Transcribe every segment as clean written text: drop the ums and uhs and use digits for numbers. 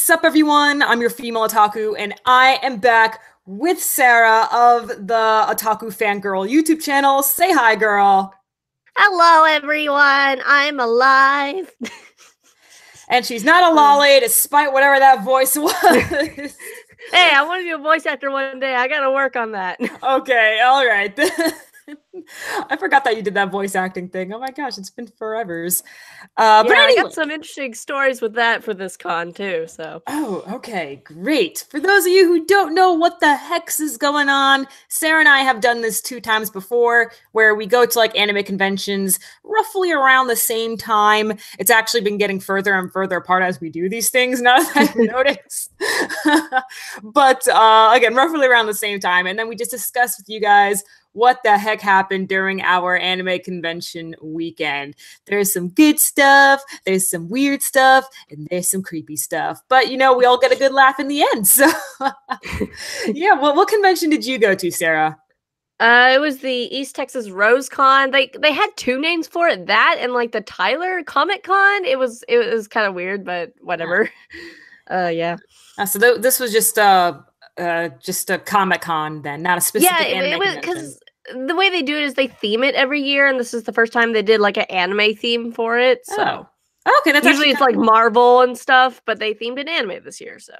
Sup everyone, I'm your female otaku, and I am back with Sarah of the Otaku Fangirl YouTube channel. Say hi, girl. Hello, everyone. I'm alive. And she's not a lolly, despite whatever that voice was. Hey, I want to be a voice actor one day. I gotta work on that. Okay, all right. I forgot that you did that voice acting thing. Oh my gosh, it's been forevers. Yeah, but anyway. I got some interesting stories with that for this con too. So. Oh, okay, great. For those of you who don't know what the hex is going on, Sarah and I have done this 2 times before, where we go to like anime conventions roughly around the same time. It's actually been getting further and further apart as we do these things, now that I've noticed. But again, roughly around the same time. And then we just discuss with you guys what the heck happened during our anime convention weekend. There's some good stuff, there's some weird stuff, and there's some creepy stuff. But, you know, we all get a good laugh in the end. So, yeah, what convention did you go to, Sarah? It was the East Texas Rose Con. They had 2 names for it, that and like the Tyler Comic Con. It was kind of weird, but whatever. Yeah. So this was just a Comic Con then, not a specific anime convention. Because the way they do it is they theme it every year, and this is the first time they did like an anime theme for it. So okay, that's usually it's like Marvel and stuff, but they themed an anime this year. So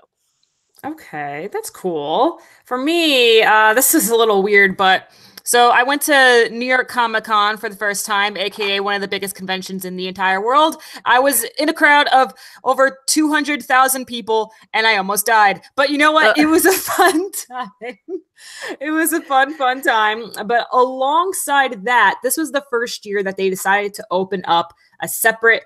okay, that's cool. For me, this is a little weird, but so I went to New York Comic Con for the first time, aka one of the biggest conventions in the entire world. I was in a crowd of over 200,000 people, and I almost died. But you know what? It was a fun time. It was a fun time. But alongside that, this was the first year that they decided to open up a separate,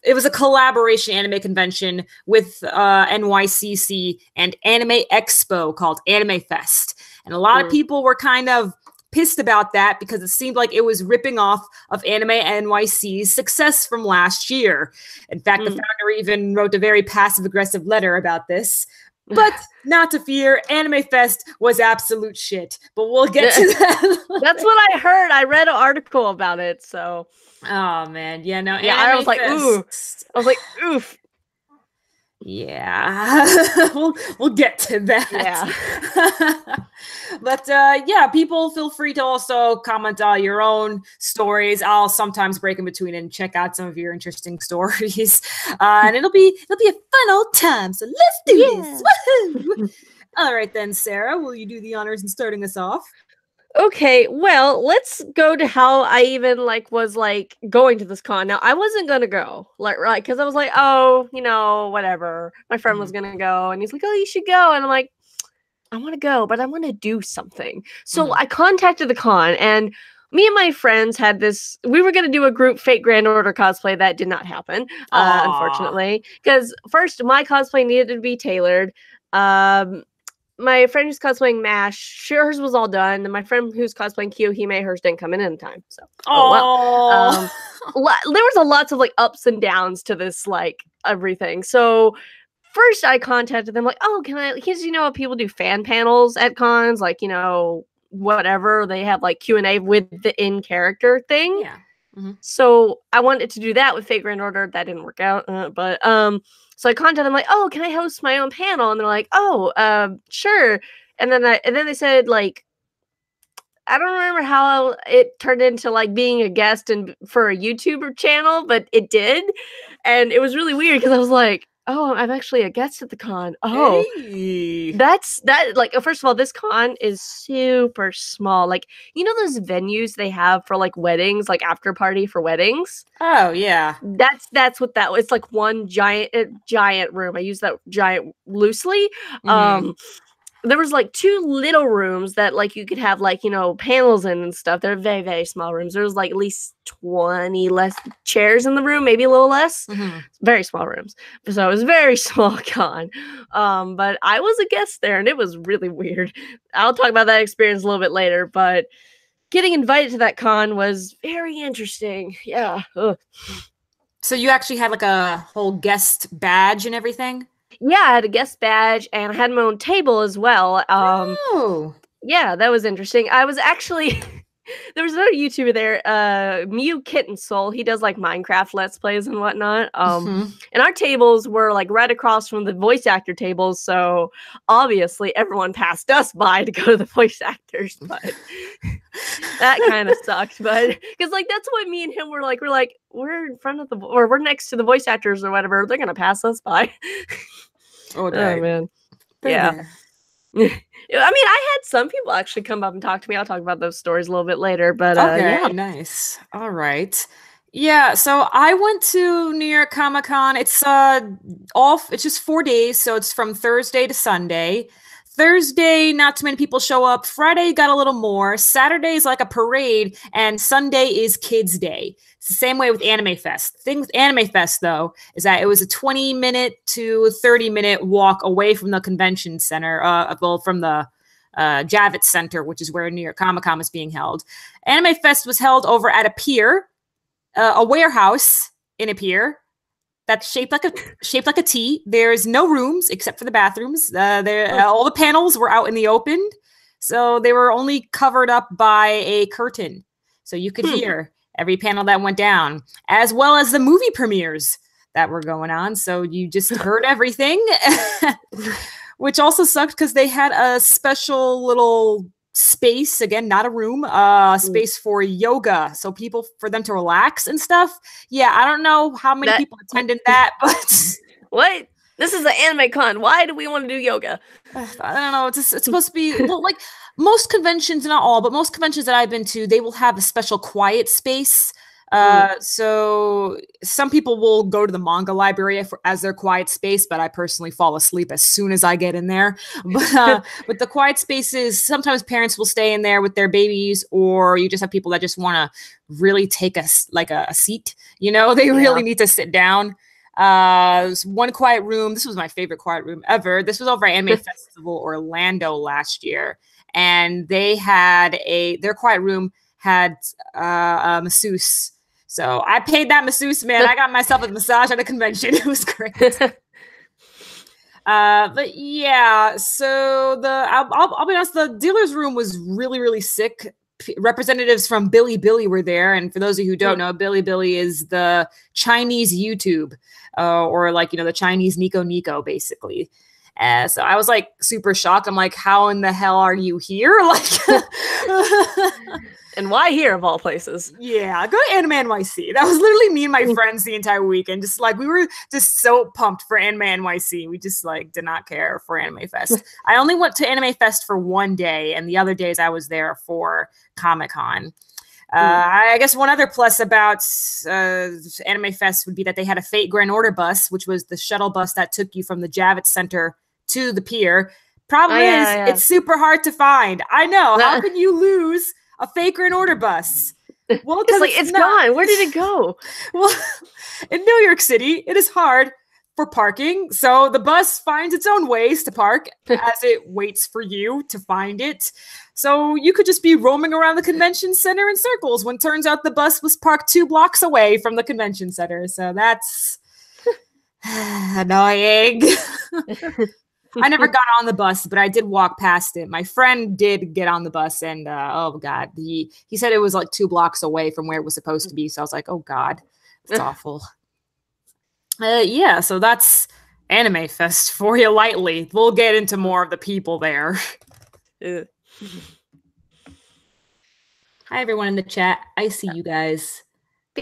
it was a collaboration anime convention with NYCC and Anime Expo called Anime Fest. And a lot of people were kind of pissed about that because it seemed like it was ripping off of Anime NYC's success from last year. In fact, the founder even wrote a very passive-aggressive letter about this. But not to fear, Anime Fest was absolute shit. But we'll get to that. That's what I heard. I read an article about it, so. Oh man, yeah, no. Yeah, I was like, ooh. I was like, oof. Yeah, we'll get to that. Yeah. But yeah, people feel free to also comment your own stories. I'll sometimes break in between and check out some of your interesting stories. And it'll be a fun old time. So let's do this. Woohoo! All right then, Sarah, will you do the honors in starting us off? Okay, well, let's go to how I even was going to this con. Now, I wasn't gonna go, because I was like, oh, whatever. My friend was gonna go, and he's like, oh, you should go, and I'm like, I want to go, but I want to do something. So I contacted the con, and me and my friends had this. We were gonna do a group Fate Grand Order cosplay. That did not happen, unfortunately, because first my cosplay needed to be tailored. My friend who's cosplaying MASH, hers was all done. And my friend who's cosplaying Kiyohime, hers didn't come in time. So, well. There was a lots of ups and downs to this, everything. So first I contacted them oh, because people do fan panels at cons, whatever. They have Q&A with the in-character thing. Yeah. So I wanted to do that with Fate Grand Order. That didn't work out. So I contacted them oh, can I host my own panel? And they're like, oh, sure. And then they said I don't remember how it turned into being a guest for a YouTuber channel, but it did. And it was really weird because I was like, oh, I'm actually a guest at the con. Oh, hey. That's first of all, this con is super small. Those venues they have for weddings, after party for weddings. Oh yeah. That's what that was. It's one giant room. I use that giant loosely. There was 2 little rooms that you could have panels in and stuff. They're very, very small rooms. There was at least 20 less chairs in the room, maybe a little less. Very small rooms. So it was very small con. But I was a guest there and it was really weird. I'll talk about that experience a little bit later, but getting invited to that con was very interesting. Yeah. Ugh. So you actually had a whole guest badge and everything? Yeah, I had a guest badge, and I had my own table as well. Oh. Yeah, that was interesting. I was actually There was another YouTuber there, Mew Kitten Soul. He does like Minecraft Let's Plays and whatnot. And our tables were like right across from the voice actor tables, so obviously everyone passed us by to go to the voice actors, but that kind of sucked. But because like that's what me and him were like. We're in front of the or we're next to the voice actors or whatever. They're gonna pass us by. Oh, Oh man, yeah. I mean, I had some people actually come up and talk to me. I'll talk about those stories a little bit later, but Okay, yeah. nice. All right. Yeah, so I went to New York Comic Con. It's just 4 days, so it's from Thursday to Sunday. Thursday, not too many people show up. Friday got a little more. Saturday is like a parade, and Sunday is Kids Day. It's the same way with Anime Fest. The thing with Anime Fest, though, is that it was a 20-minute to 30-minute walk away from the convention center, from the Javits Center, which is where New York Comic Con was being held. Anime Fest was held over at a pier, a warehouse in a pier that's shaped like a T. There's no rooms except for the bathrooms. All the panels were out in the open, so they were only covered up by a curtain, so you could hear every panel that went down, as well as the movie premieres that were going on. So you just heard everything, which also sucked because they had a special little space, again, not a room, space for yoga, so for them to relax and stuff. Yeah, I don't know how many people attended that, but what? This is an anime con. Why do we want to do yoga? I don't know. It's supposed to be, well, like most conventions, not all, but most conventions that I've been to, they will have a special quiet space. So some people will go to the manga library as their quiet space, but I personally fall asleep as soon as I get in there. But the quiet spaces, sometimes parents will stay in there with their babies, or you just have people that just want to really take a seat. You know, they really need to sit down. One quiet room. This was my favorite quiet room ever. This was over at Anime Festival Orlando last year, and they had their quiet room had a masseuse. So I paid that masseuse, man. I got myself a massage at a convention. It was great. But yeah, so I'll be honest, the dealer's room was really, really sick. Representatives from Bilibili were there, and for those of you who don't know, Bilibili is the Chinese YouTube, or like, you know, the Chinese Nico Nico, basically. So I was like super shocked. I'm like, how in the hell are you here? Like, and why here of all places? Yeah, go to Anime NYC. That was literally me and my friends the entire weekend. Just like, we were just so pumped for Anime NYC. We just like did not care for Anime Fest. I only went to Anime Fest for one day, and the other days I was there for Comic Con. I guess one other plus about Anime Fest would be that they had a Fate Grand Order bus, which was the shuttle bus that took you from the Javits Center to the pier. Problem is, it's super hard to find. I know. How can you lose a Fate Grand Order bus? Well, because it's gone. Where did it go? Well, in New York City, it is hard for parking. So the bus finds its own ways to park as it waits for you to find it. So you could just be roaming around the convention center in circles when turns out the bus was parked 2 blocks away from the convention center. So that's annoying. I never got on the bus, but I did walk past it. My friend did get on the bus, and oh god, he said it was like 2 blocks away from where it was supposed to be. So I was like, oh god, it's awful. Yeah, so that's Anime Fest for you lightly. We'll get into more of the people there. Hi everyone in the chat. I see you guys.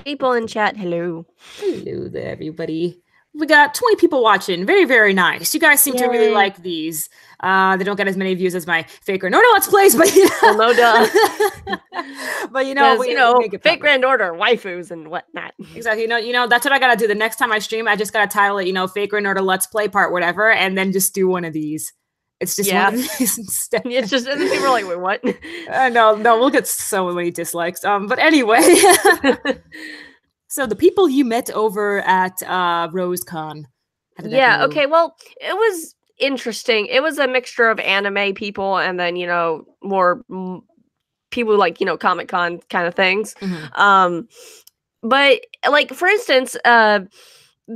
People in chat, hello. Hello there, everybody. We got 20 people watching. Very, very nice. You guys seem to really like these. They don't get as many views as my Fate Grand Order Let's Plays, but you know. Well, no duh. But you know, Fate Grand Order, waifus and whatnot. Exactly. You know, that's what I gotta do. The next time I stream, I just gotta title it, you know, Fate Grand Order Let's Play part, whatever, and then just do one of these. It's just one of these instead. It's just, and people are like, wait, what? No, we'll get so many dislikes. But anyway. So the people you met over at RoseCon. Yeah, okay, well, it was interesting. It was a mixture of anime people and then, you know, more people like, you know, Comic-Con kind of things. But like, for instance,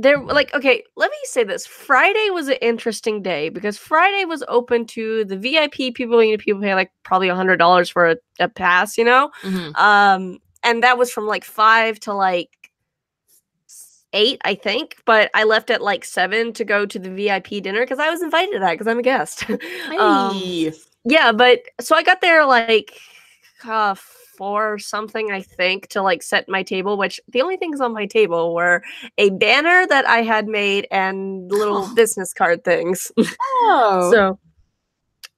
there, like, okay, let me say this. Friday was an interesting day because Friday was open to the VIP people. People pay like probably $100 for a pass, Mm-hmm. And that was from like 5 to like 8, I think, but I left at like 7 to go to the VIP dinner because I was invited to that because I'm a guest. Hey. Yeah, but so I got there like 4 or something, I think, to like set my table, which the only things on my table were a banner that I had made and little business card things. Oh. So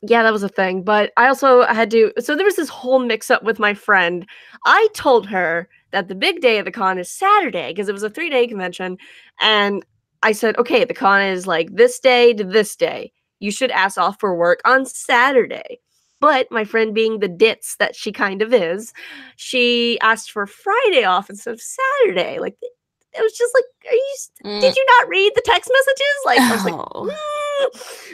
yeah, that was a thing. But I also had to. So there was this whole mix up with my friend. I told her that the big day of the con is Saturday because it was a 3-day convention. And I said, okay, the con is like this day to this day. You should ask off for work on Saturday. But my friend, being the ditz that she kind of is, she asked for Friday off instead of Saturday. Like, it was just like, did you not read the text messages? Like, I was like, Oh.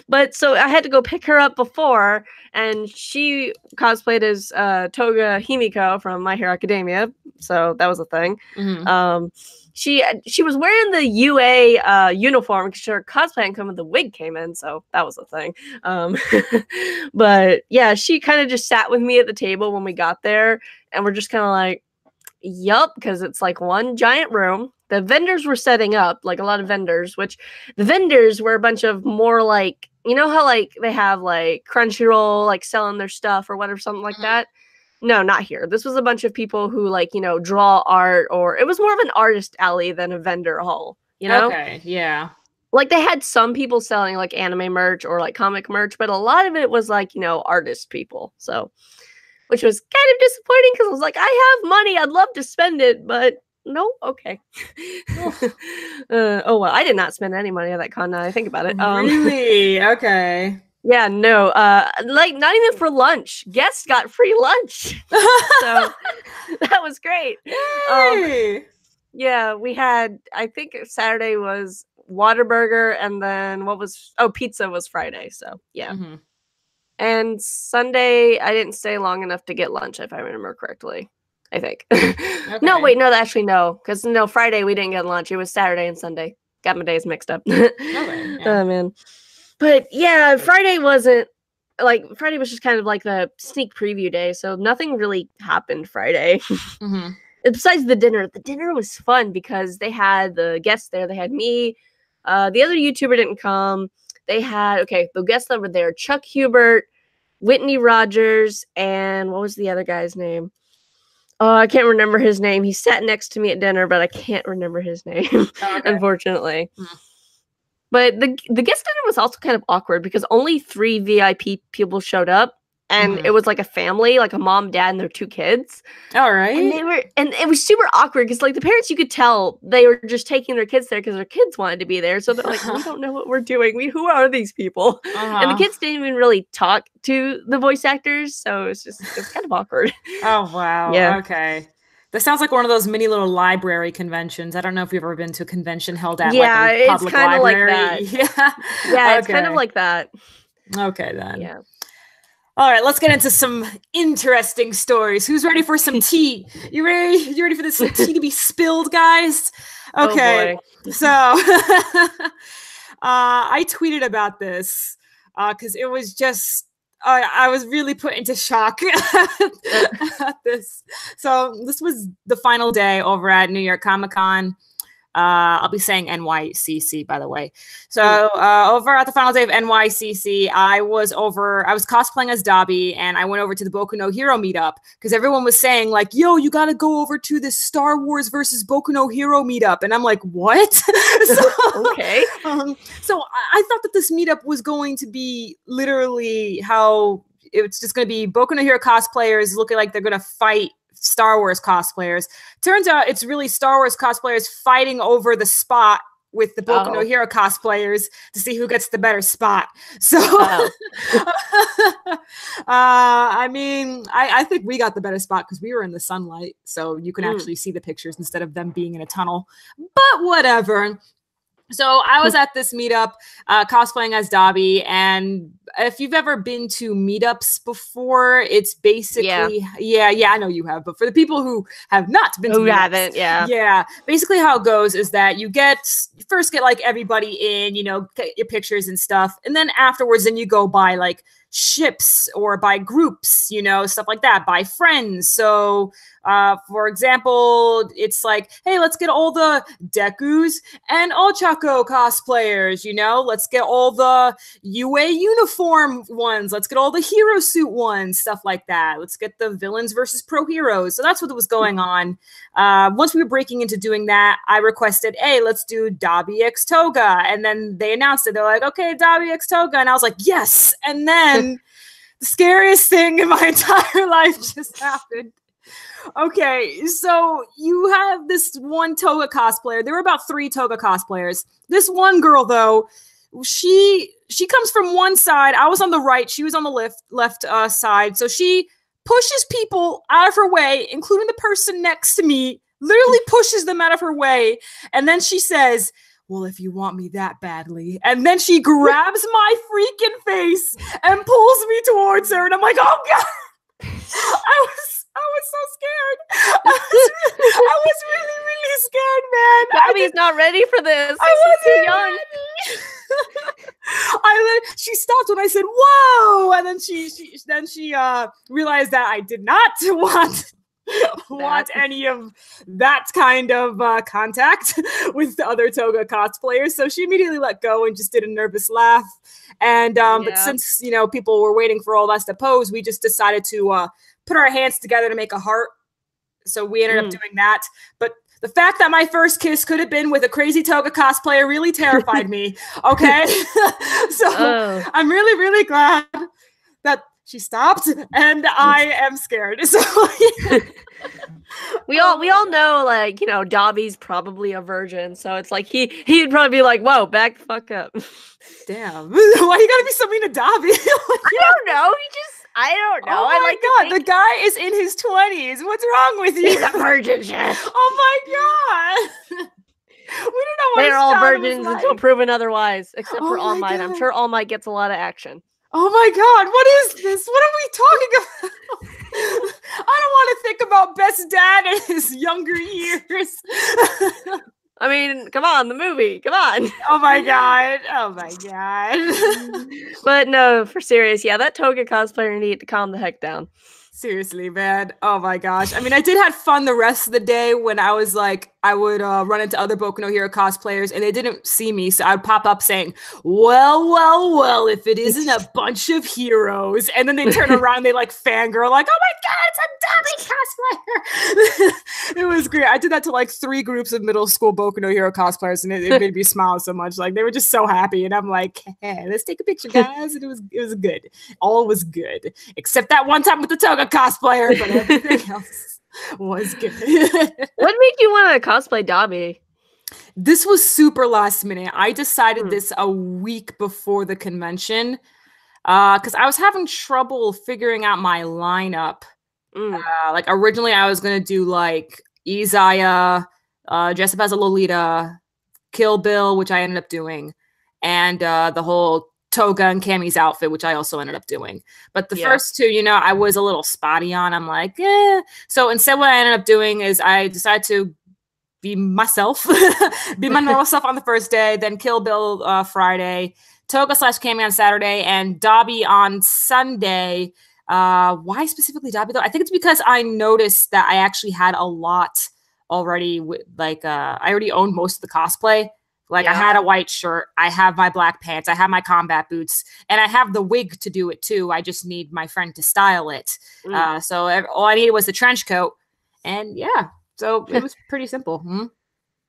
But so I had to go pick her up before, and she cosplayed as Toga Himiko from My Hero Academia, so that was a thing. Mm-hmm. She was wearing the UA uniform because her cosplay hadn't come and the wig came in, so that was a thing. But yeah, she kind of just sat with me at the table when we got there, and we're just kind of like, yup, because it's like one giant room. The vendors were setting up, like a lot of vendors, which the vendors were a bunch of more like, you know how like they have like Crunchyroll, like selling their stuff or whatever, something like that. No, not here. This was a bunch of people who like, draw art, or it was more of an artist alley than a vendor hall, Okay, yeah. Like they had some people selling like anime merch or like comic merch, but a lot of it was like, artist people. So, which was kind of disappointing because I was like, I have money, I'd love to spend it, but no, okay. Oh well, I did not spend any money at that con. Now I think about it. Really? Okay. Yeah, no. Like not even for lunch. Guests got free lunch, so that was great. Yay! Yeah, we had. I think Saturday was Whataburger, and then pizza was Friday. So yeah. Mm-hmm. And Sunday, I didn't stay long enough to get lunch, if I remember correctly. I think. No, wait, no, actually, no. Because, no, Friday we didn't get lunch. It was Saturday and Sunday. Got my days mixed up. Okay, yeah. Oh, man. But, yeah, Friday was just kind of like the sneak preview day. So nothing really happened Friday. Mm-hmm. Besides the dinner. The dinner was fun because they had the guests there. They had me. The other YouTuber didn't come. They had, the guests that were there, Chuck Hubert, Whitney Rogers, and what was the other guy's name? Oh, I can't remember his name. He sat next to me at dinner, but I can't remember his name, unfortunately. Mm. But the guest dinner was also kind of awkward because only 3 VIP people showed up. And it was like a family, like a mom, dad, and their 2 kids. All right. And it was super awkward because like the parents, you could tell they were just taking their kids there because their kids wanted to be there. So they're like, we don't know what we're doing. Who are these people? And the kids didn't even really talk to the voice actors. So it's kind of awkward. Oh, wow. Yeah. Okay. This sounds like one of those mini little library conventions. I don't know if you've ever been to a convention held at like a public library. Like that. Yeah, it's kind of like that. Okay, then. Yeah. All right, let's get into some interesting stories. Who's ready for some tea? You ready? You ready for this tea to be spilled, guys? Okay. Oh, so I tweeted about this because it was just I was really put into shock at this. So this was the final day over at New York Comic Con. I'll be saying NYCC, by the way. So over at the final day of NYCC, I was cosplaying as Dobby, and I went over to the Boku no Hero meetup because everyone was saying like, yo, you got to go over to this Star Wars versus Boku no Hero meetup. And I'm like, what? Okay. So I thought that this meetup was going to be literally how it's just going to be Boku no Hero cosplayers looking like they're going to fight Star Wars cosplayers. Turns out it's really Star Wars cosplayers fighting over the spot with the Boku no Hero cosplayers to see who gets the better spot. So, I mean, I think we got the better spot because we were in the sunlight, so you can actually see the pictures instead of them being in a tunnel. But whatever. So I was at this meetup cosplaying as Dobby, and if you've ever been to meetups before, it's basically yeah, I know you have, but for the people who have not been to Who meetups, haven't, yeah, basically how it goes is that you first get like everybody in, get your pictures and stuff, and then afterwards, then you go by like ships or by groups, stuff like that, by friends. So for example, it's like, hey, let's get all the Dekus and Ochako cosplayers, let's get all the UA uniform ones, let's get all the hero suit ones, stuff like that. Let's get the villains versus pro heroes. So that's what was going on. Once we were breaking into doing that, I requested, hey, let's do Dobby X Toga. And then they announced it. They're like, okay, Dobby X Toga. And I was like, yes. And then the scariest thing in my entire life just happened. Okay, so you have this one Toga cosplayer. There were about 3 Toga cosplayers. This one girl, though, she comes from one side. I was on the right. She was on the left side. So she pushes people out of her way, including the person next to me, literally pushes them out of her way. And then she says, well, if you want me that badly. And then she grabs my freaking face and pulls me towards her. And I'm like, oh, God. I was so scared. I was really, really scared, man. Dobby's not ready for this. I wasn't young. She stopped when I said, whoa. And then she realized that I did not want any of that kind of contact with the other Toga cosplayers. So she immediately let go and just did a nervous laugh. And but since people were waiting for all of us to pose, we just decided to put our hands together to make a heart. So we ended up doing that. But the fact that my first kiss could have been with a crazy Toga cosplayer really terrified me. Okay. So I'm really, really glad that she stopped, and I am scared. So we all know, like, Dobby's probably a virgin, so it's like he'd probably be like, whoa, back the fuck up. Damn. Why you gotta be so mean to Dobby? I don't know. Oh my God, the guy is in his 20s. What's wrong with you? He's a virgin, Jess. Oh my God. We don't know what they're all virgins until proven otherwise, except for All Might. God. I'm sure All Might gets a lot of action. Oh my God, what is this? What are we talking about? I don't want to think about Best Dad in his younger years. I mean, come on, the movie. Come on. Oh my God. Oh my God. But no, for serious, that Toga cosplayer needed to calm the heck down. Seriously, man. Oh my gosh. I mean, I did have fun the rest of the day when I was like, I would run into other Boku no Hero cosplayers and they didn't see me. So I'd pop up saying, well, if it isn't a bunch of heroes. And then they turn around, they like fangirl, like, oh my God, it's a Dobby cosplayer. It was great. I did that to like 3 groups of middle school Boku no Hero cosplayers and it made me smile so much. Like they were just so happy. And I'm like, hey, let's take a picture, guys. And it was good. All was good. Except that one time with the Toga cosplayer, but everything else was good. What made you want to cosplay Dobby? This was super last minute. I decided this a week before the convention because I was having trouble figuring out my lineup. Like originally I was going to do like Izaya, dress up as a Lolita, Kill Bill, which I ended up doing, and the whole Toga and Cammy's outfit, which I also ended up doing. But the first 2, I was a little spotty on. I'm like, eh. So instead what I ended up doing is I decided to be myself, be my normal self on the first day, then Kill Bill Friday, Toga / Cammy on Saturday, and Dobby on Sunday. Why specifically Dobby though? I think it's because I noticed that I actually had a lot already. I already owned most of the cosplay. Like I had a white shirt, I have my black pants, I have my combat boots, and I have the wig to do it too. I just need my friend to style it. So all I needed was the trench coat, and so it was pretty simple.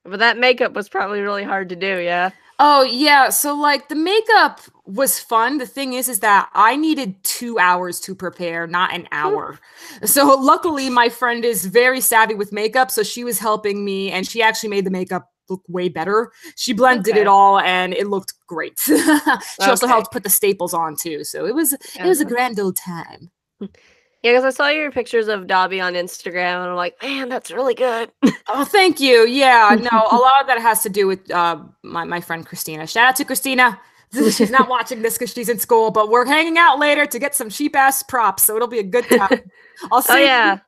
But that makeup was probably really hard to do, yeah? Oh, yeah. So, like, the makeup was fun. The thing is that I needed 2 hours to prepare, not an hour. So, luckily, my friend is very savvy with makeup, so she was helping me, and she actually made the makeup look way better. She blended it all, and it looked great. She also helped put the staples on, too. So, it was a grand old time. Yeah, because I saw your pictures of Dobby on Instagram, and I'm like, man, that's really good. Oh, thank you. Yeah, no, a lot of that has to do with my friend Christina. Shout out to Christina. She's not watching this because she's in school, but we're hanging out later to get some cheap ass props, so it'll be a good time. I'll Oh see. yeah,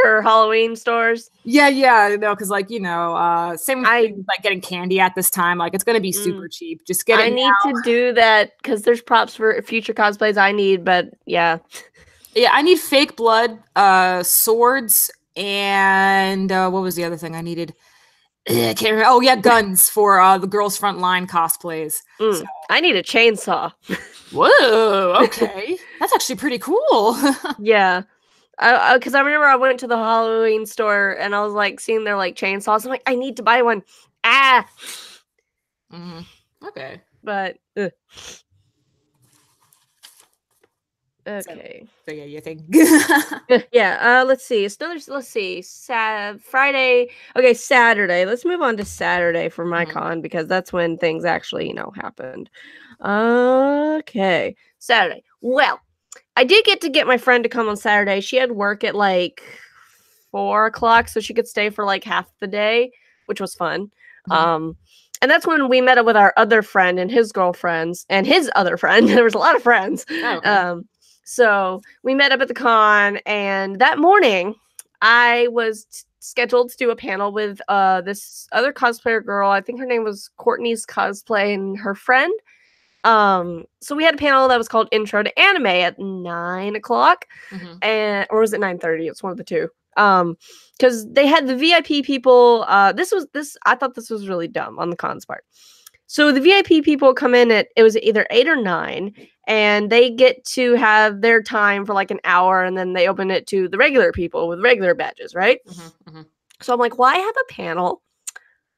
for Halloween stores. Yeah, no, because same I thing like getting candy at this time. Like it's gonna be mm, super cheap. Just get I it need now. to do that because there's props for future cosplays I need, but yeah. Yeah, I need fake blood, swords, and what was the other thing I needed? I can't remember. Oh yeah, guns for the girls' front line cosplays. So, I need a chainsaw. whoa, okay, that's actually pretty cool. Yeah. Because I remember I went to the Halloween store and I was like seeing their like chainsaws. I'm like, I need to buy one. Ah, Mhm. Okay. but So, okay. so yeah, you think? Yeah. Let's see. It's another. Let's see. Friday. Okay, Saturday. Let's move on to Saturday for my Mhm. con because that's when things actually, happened. Okay, Saturday. Well, I did get my friend to come on Saturday. She had work at like 4 o'clock, so she could stay for like half the day, which was fun. Mhm. Um, and that's when we met up with our other friend and his girlfriends and his other friend. There was a lot of friends. Oh, okay. So we met up at the con, and that morning I was scheduled to do a panel with this other cosplayer girl. I think her name was Courtney's Cosplay and her friend. So we had a panel that was called Intro to Anime at 9 o'clock, Mhm. and or was it 9:30? It's one of the two. Because they had the VIP people. This I thought this was really dumb on the cons part. So the VIP people come in at it was either 8 or 9, and they get to have their time for like an hour, and then they open it to the regular people with regular badges, right? Mhm. Mhm. So I'm like, why have a panel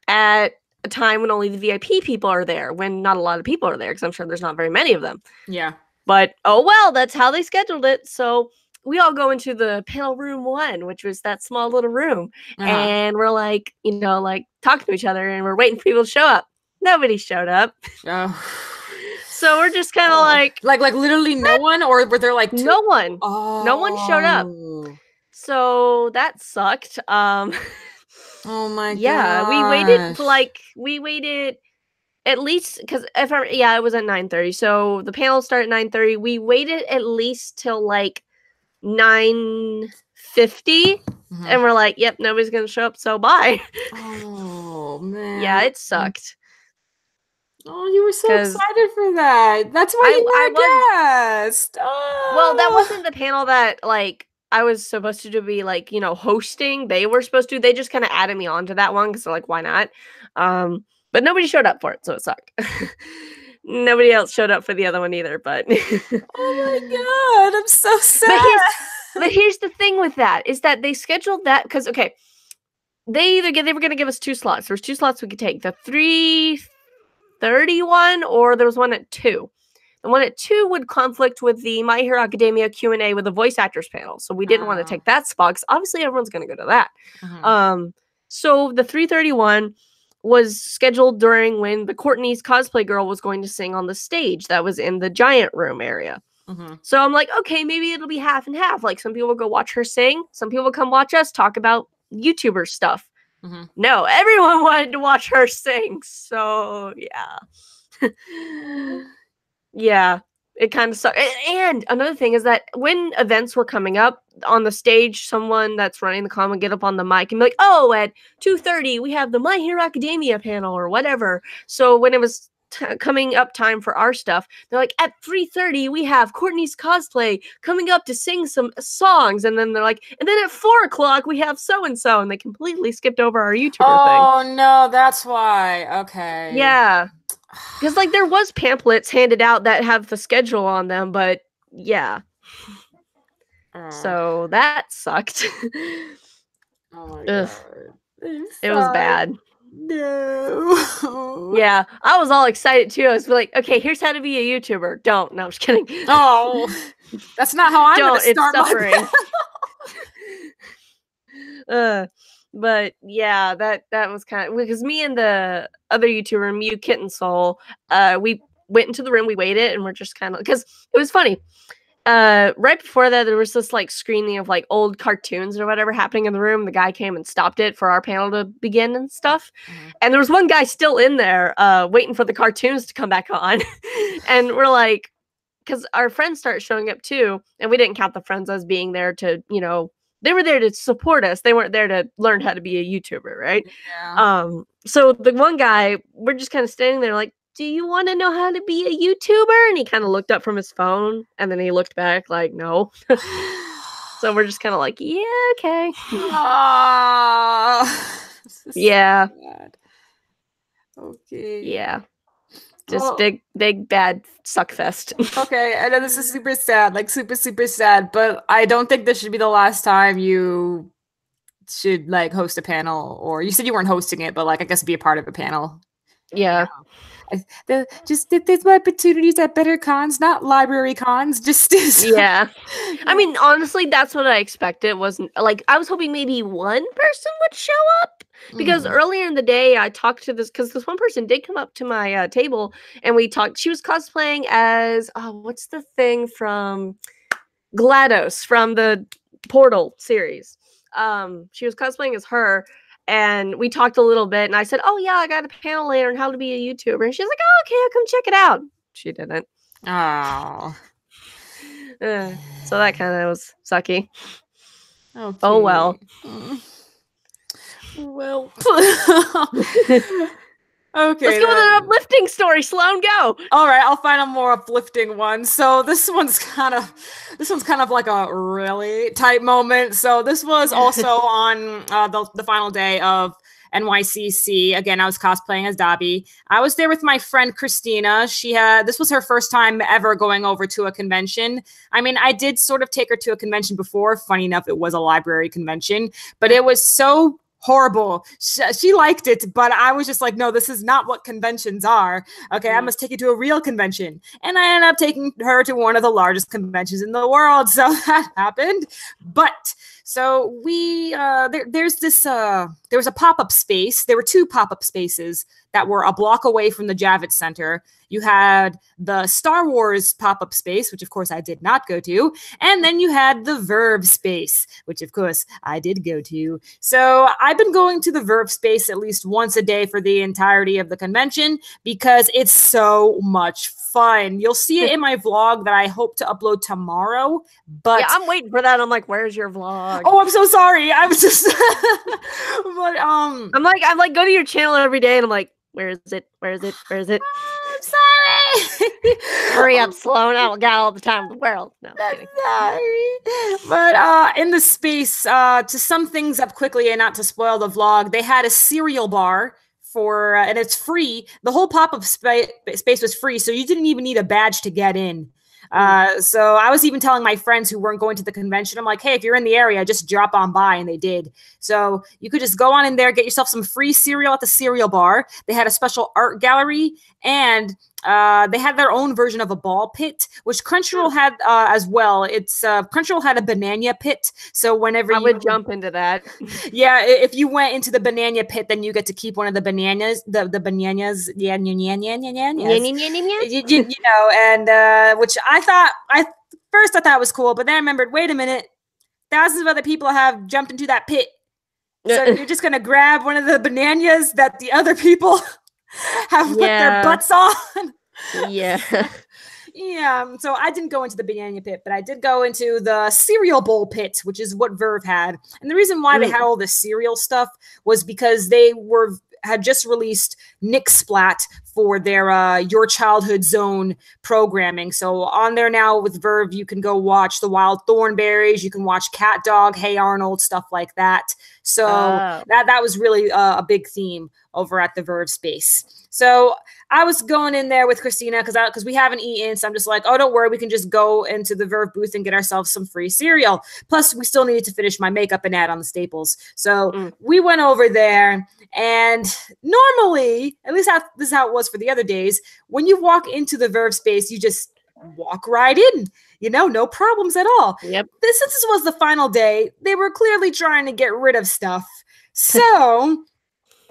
at a time when only the VIP people are there, when not a lot of people are there, because I'm sure there's not very many of them. Yeah. But oh well, that's how they scheduled it. So we all go into the panel room 1, which was that small little room, Uh-huh. and we're like, like talking to each other, and we're waiting for people to show up. Nobody showed up. Oh. So we're just kind of Oh. like, Like literally no one, or were there like two? no one. No one showed up. Oh. So that sucked. Oh my Yeah, gosh. we waited at least because it was at 9:30. So the panel started at 9:30. We waited at least till like 9:50, Mhm. and we're like, yep, nobody's gonna show up, so bye. Oh Yeah, man. it sucked Oh, you were so because excited for that. That's why you I was were a guest. well, that Oh. wasn't the panel that like I was supposed to be like, hosting. They were supposed to. They just kind of added me onto that one because they're like, why not? But nobody showed up for it, so it sucked. Nobody else showed up for the other one either, but Oh my God. I'm so but here's sad. but here's the thing with that is that they scheduled that because okay, they were going to give us 2 slots. There was 2 slots we could take: the 3:31, or there was one at 2. The one at 2 would conflict with the My Hero Academia Q&A with the voice actors panel, so we didn't want to take that spot because obviously everyone's going to go to that. Mhm. So the 3:31 was scheduled during when the Courtney's cosplay girl was going to sing on the stage that was in the giant room area. Mhm. So I'm like, okay, maybe it'll be half and half. Like some people will go watch her sing, some people will come watch us talk about YouTuber stuff. Mhm. No, everyone wanted to watch her sing. So yeah. Oh. Yeah, it kind of sucks. And another thing is that when events were coming up on the stage, someone that's running the con would get up on the mic and be like, "Oh, at 2:30 we have the My Hero Academia panel or whatever." So when it was coming up time for our stuff, they're like, "At 3:30 we have Courtney's cosplay coming up to sing some songs," and then they're like, "And then at 4 o'clock we have so and so," and they completely skipped over our YouTuber thing. Oh no, that's why. Okay. Yeah. Because like there was pamphlets handed out that have the schedule on them, but yeah, Oh, so that sucked. oh my Ugh, God. I'm it was sorry. bad. No. Yeah, I was all excited too. I was like, okay, here's how to be a YouTuber. Don't. No, I'm just kidding. Oh, that's not how I'm gonna Don't. It's start my suffering. But yeah, that was kind of because me and the other YouTuber, Mew Kitten Soul, we went into the room, we waited, and we're just kind of because it was funny. right before that, there was this like screening of like old cartoons or whatever happening in the room. The guy came and stopped it for our panel to begin and stuff. And there was one guy still in there, waiting for the cartoons to come back on. And we're like, because our friends started showing up too, and we didn't count the friends as being there to, they were there to support us. They weren't there to learn how to be a YouTuber, right? Yeah. So the one guy, we're just kind of standing there like, do you want to know how to be a YouTuber? And he kind of looked up from his phone, and then he looked back like, no. So we're just kind of like, yeah, okay. Yeah. Sad. Okay. Yeah. Just big bad suck fest. Okay, I know this is super sad, like super, super sad, but I don't think this should be the last time you should like host a panel, or you said you weren't hosting it, but like I guess be a part of a panel. Yeah. There's opportunities at better cons, not library cons. Yeah. I mean, honestly, that's what I expected. Wasn't like I was hoping maybe one person would show up, because earlier in the day I talked to this one person did come up to my table and we talked. She was cosplaying as what's the thing from GLaDOS from the Portal series. She was cosplaying as her. And we talked a little bit, and I said, "Oh yeah, I got a panel later on how to be a YouTuber." And she's like, "Oh, okay, I'll come check it out." She didn't. Oh. So that kind of was sucky. Okay. Oh well. Well. Okay. Let's go with an uplifting story. Sloan, go. All right, I'll find a more uplifting one. So this one's kind of like a really tight moment. So this was also on the final day of NYCC. Again, I was cosplaying as Dobby. I was there with my friend Christina. This was her first time ever going over to a convention. I mean, I did sort of take her to a convention before. Funny enough, it was a library convention, but it was so horrible. She liked it, but I was just like, no, this is not what conventions are. Okay, I must take you to a real convention. And I ended up taking her to one of the largest conventions in the world. So that happened. But so there was a pop-up space. There were two pop-up spaces that were a block away from the Javits Center. You had the Star Wars pop-up space, which of course I did not go to. And then you had the Verve space, which of course I did go to. So I've been going to the Verve space at least once a day for the entirety of the convention because it's so much fun. You'll see it in my vlog that I hope to upload tomorrow. But yeah, I'm waiting for that. I'm like, where's your vlog? Oh, I'm so sorry. I was just but I'm like go to your channel every day and I'm like, where is it? Where is it? Where is it? I'm sorry. Hurry up, Sloan. I got all the time in the world. No, I'm kidding. Sorry. But in the space, to sum things up quickly and not to spoil the vlog, they had a cereal bar for and it's free. The whole pop-up space was free, so you didn't even need a badge to get in. So I was even telling my friends who weren't going to the convention, I'm like, hey, if you're in the area, just drop on by. And they did. So you could just go on in there, get yourself some free cereal at the cereal bar. They had a special art gallery, and they had their own version of a ball pit, which Crunchyroll had as well. Crunchyroll had a banana pit. So whenever I would jump into that. Yeah, if you went into the banana pit, then you get to keep one of the bananas, the bananas, yeah, you know, and which I thought was cool, but then I remembered, wait a minute, thousands of other people have jumped into that pit. So you're just gonna grab one of the bananas that the other people have put their butts on. Yeah. Yeah, so I didn't go into the banana pit, but I did go into the cereal bowl pit, which is what Verve had. And the reason why they had all this cereal stuff was because they had just released Nick Splat for their Your Childhood Zone programming. So on there now with Verve, you can go watch The Wild Thornberrys, you can watch Cat Dog, Hey Arnold, stuff like that. So that was really a big theme over at the Verve space. So I was going in there with Christina because we haven't eaten. So I'm just like, oh, don't worry. We can just go into the Verve booth and get ourselves some free cereal. Plus, we still needed to finish my makeup and add on the staples. So we went over there. And normally, at least this is how it was for the other days, when you walk into the Verve space, you just walk right in. You know, no problems at all. Yep. Since this was the final day, they were clearly trying to get rid of stuff. So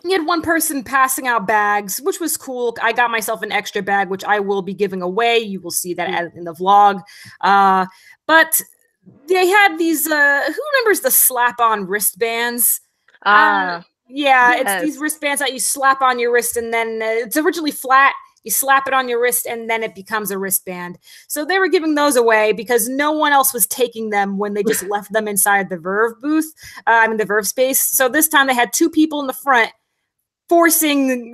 You had one person passing out bags, which was cool. I got myself an extra bag, which I will be giving away. You will see that in the vlog. But they had these, who remembers the slap-on wristbands? Yeah, it's these Yes. wristbands that you slap on your wrist, and then it's originally flat. You slap it on your wrist, and then it becomes a wristband. So they were giving those away because no one else was taking them when they just left them inside the Verve booth, the Verve space. So this time they had two people in the front forcing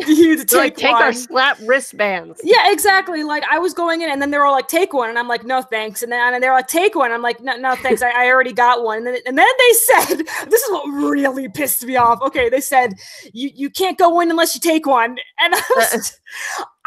you to take our slap wristbands. Yeah, exactly. Like I was going in, and then they were all like, "Take one," and I'm like, "No, thanks." And then they were like, "Take one." I'm like, "No, thanks. I already got one." And then they said, "This is what really pissed me off." Okay, they said, "You can't go in unless you take one," and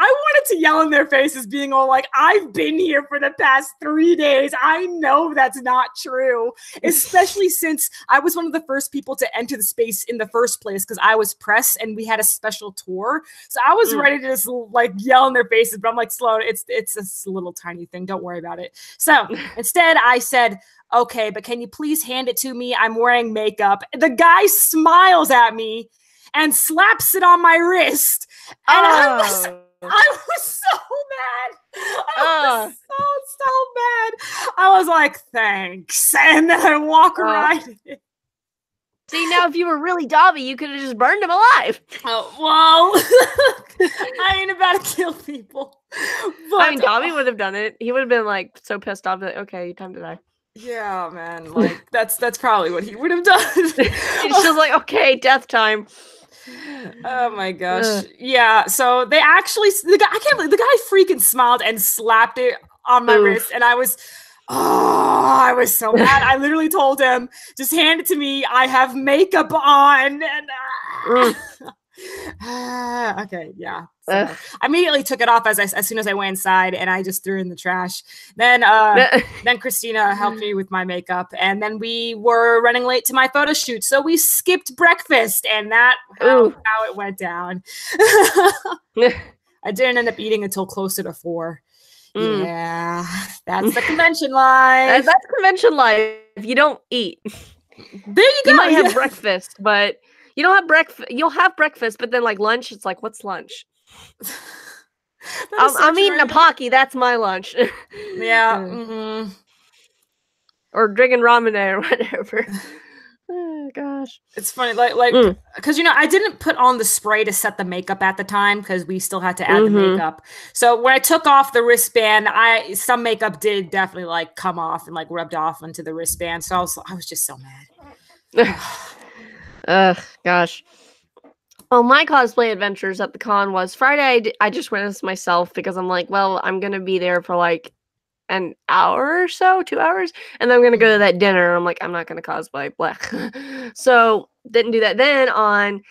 I wanted to yell in their faces, being all like, "I've been here for the past 3 days. I know that's not true." Especially since I was one of the first people to enter the space in the first place because I was press and we had a special tour. So I was ready to just like yell in their faces, but I'm like, Sloan, it's this little tiny thing. Don't worry about it. So instead I said, "Okay, but can you please hand it to me? I'm wearing makeup." The guy smiles at me and slaps it on my wrist. And I was so mad. I was so mad. I was like, "Thanks." And then I walk right in. See, now if you were really Dobby, you could have just burned him alive. Oh, well, I ain't about to kill people. But, I mean, Dobby would have done it. He would have been like so pissed off that, okay, time to die. Yeah, man. Like that's probably what he would have done. It's just like, okay, death time. Oh my gosh. Yeah. So they actually, I can't believe the guy freaking smiled and slapped it on my wrist. And I was so mad. I literally told him, "Just hand it to me. I have makeup on." And okay, yeah. So I immediately took it off as soon as I went inside, and I just threw it in the trash. Then Christina helped me with my makeup, and then we were running late to my photo shoot, so we skipped breakfast, and that how it went down. I didn't end up eating until closer to 4. Yeah, that's the convention life. That's convention life. You don't eat. There you go. You might have breakfast, but you don't have breakfast. You'll have breakfast, but then like lunch, it's like, what's lunch? I'm eating a Pocky. That's my lunch. Yeah. Or drinking ramen or whatever. Oh gosh, it's funny, like because I didn't put on the spray to set the makeup at the time because we still had to add the makeup. So when I took off the wristband, some makeup did definitely like come off and like rubbed off onto the wristband. So I was just so mad. Gosh. Well, my cosplay adventures at the con was Friday. I just went as myself because I'm like, well, I'm gonna be there for like an hour or so, 2 hours, and then I'm gonna go to that dinner. I'm like, I'm not gonna cosplay, blah. So didn't do that. Then I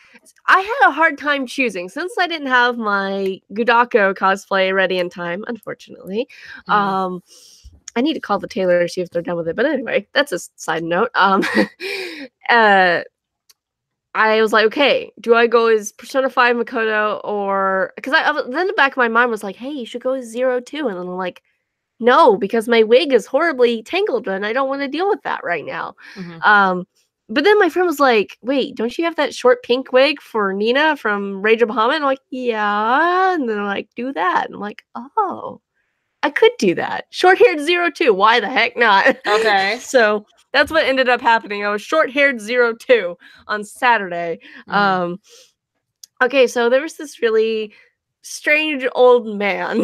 had a hard time choosing since I didn't have my Gudako cosplay ready in time, unfortunately. I need to call the tailor to see if they're done with it. But anyway, that's a side note. I was like, okay, do I go as Persona 5 Makoto or... Because then the back of my mind was like, hey, you should go as 02. And then I'm like, no, because my wig is horribly tangled and I don't want to deal with that right now. But then my friend was like, wait, don't you have that short pink wig for Nina from Rage of Bahamut? And I'm like, yeah. And then I'm like, do that. And I'm like, oh, I could do that. Short-haired 02. Why the heck not? Okay. So that's what ended up happening. I was short-haired 02 on Saturday. Okay, so there was this really strange old man.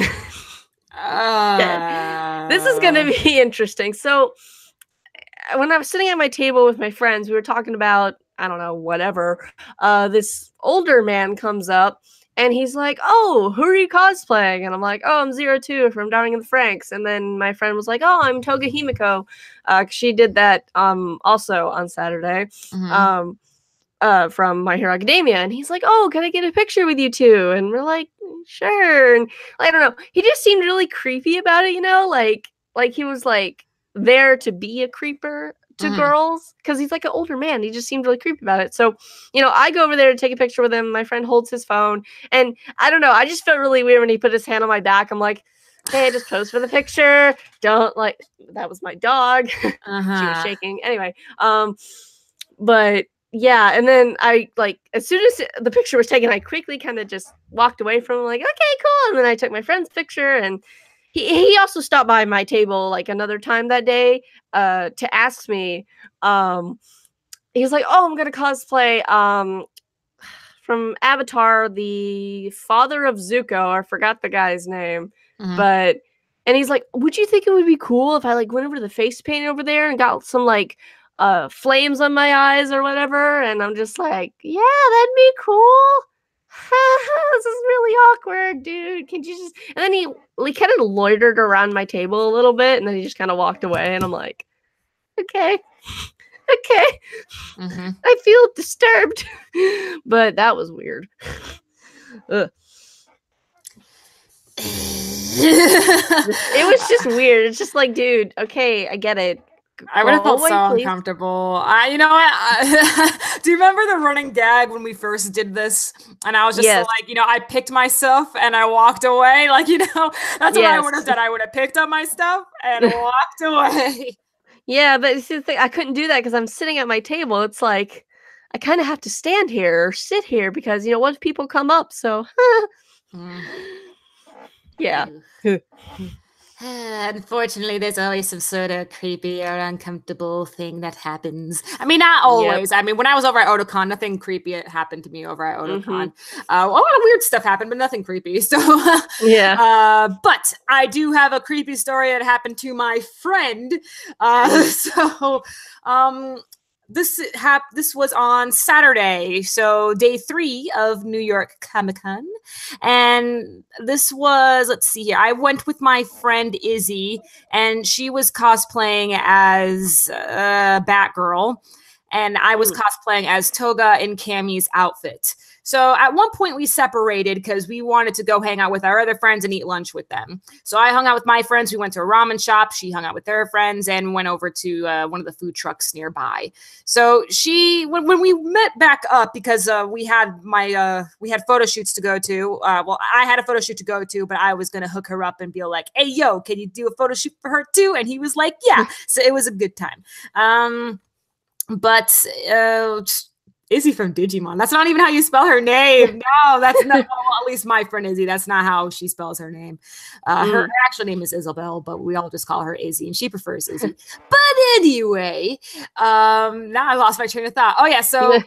This is going to be interesting. So when I was sitting at my table with my friends, we were talking about, I don't know, whatever. This older man comes up and he's like, oh, who are you cosplaying? And I'm like, oh, I'm 02 from Darling in the Franxx. And then my friend was like, oh, I'm Toga Himiko. She did that also on Saturday. From My Hero Academia, and he's like, oh, can I get a picture with you two? And we're like, sure. And I don't know, he just seemed really creepy about it, like he was like there to be a creeper to girls, because he's like an older man. He just seemed really creepy about it. So I go over there to take a picture with him. My friend holds his phone, and I don't know, I just felt really weird when he put his hand on my back. I'm like, hey, just pose for the picture. Don't like, that was my dog. She was shaking anyway. But yeah, and then I like as soon as the picture was taken, I quickly kind of just walked away from him, like, okay, cool. And then I took my friend's picture, and he also stopped by my table like another time that day to ask me. He was like, "Oh, I'm gonna cosplay from Avatar, the father of Zuko. I forgot the guy's name, but." And he's like, "Would you think it would be cool if I like went over to the face paint over there and got some like flames on my eyes or whatever?" And I'm just like, "Yeah, that'd be cool." This is really awkward, dude. Can you just? And then he kind of loitered around my table a little bit, and then he just kind of walked away. And I'm like, "Okay, okay." I feel disturbed, but that was weird. Ugh. It was just weird. It's just like, dude, okay, I get it. I would have felt so uncomfortable. You know what? Do you remember the running gag when we first did this? And I was just so like, you know, I picked my stuff and I walked away. Like, you know, that's what I would have done. I would have picked up my stuff and walked away. Yeah, but see, the thing, I couldn't do that because I'm sitting at my table. It's like I kind of have to stand here or sit here because, you know, what if people come up? So, yeah. Unfortunately, there's always some sort of creepy or uncomfortable thing that happens. I mean, not always. I mean, when I was over at Otakon, nothing creepy happened to me over at Otakon. A lot of weird stuff happened, but nothing creepy. So, but I do have a creepy story that happened to my friend. This was on Saturday, so day 3 of New York Comic-Con. And this was, let's see here, I went with my friend Izzy, and she was cosplaying as Batgirl, and I was cosplaying as Toga in Cammy's outfit. So at one point we separated because we wanted to go hang out with our other friends and eat lunch with them. So I hung out with my friends. We went to a ramen shop. She hung out with her friends and went over to one of the food trucks nearby. So when we met back up, because we had photo shoots to go to. Well, I had a photo shoot to go to, but I was gonna hook her up and be like, "Hey, yo, can you do a photo shoot for her too?" And he was like, "Yeah." So it was a good time. Izzy from Digimon. That's not even how you spell her name. No, that's not. Well, at least my friend Izzy. That's not how she spells her name. Her actual name is Isabel, but we all just call her Izzy, and she prefers Izzy. But anyway, now I lost my train of thought. Oh yeah, so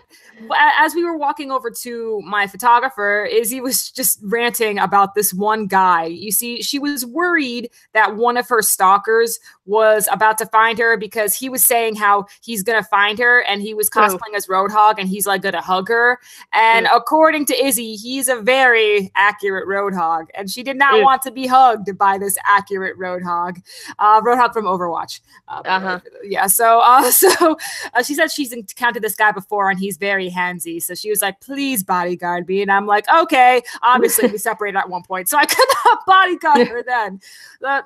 as we were walking over to my photographer, Izzy was just ranting about this one guy. You see, she was worried that one of her stalkers was about to find her because he was saying how he's gonna find her, and he was cosplaying as Roadhog, and he's like gonna hug her. And according to Izzy, he's a very accurate Roadhog, and she did not want to be hugged by this accurate Roadhog. Roadhog from Overwatch. Yeah. So she said she's encountered this guy before, and he's very handsy. So she was like, "Please bodyguard me," and I'm like, "Okay." Obviously, we separated at one point, so I could not bodyguard her then. But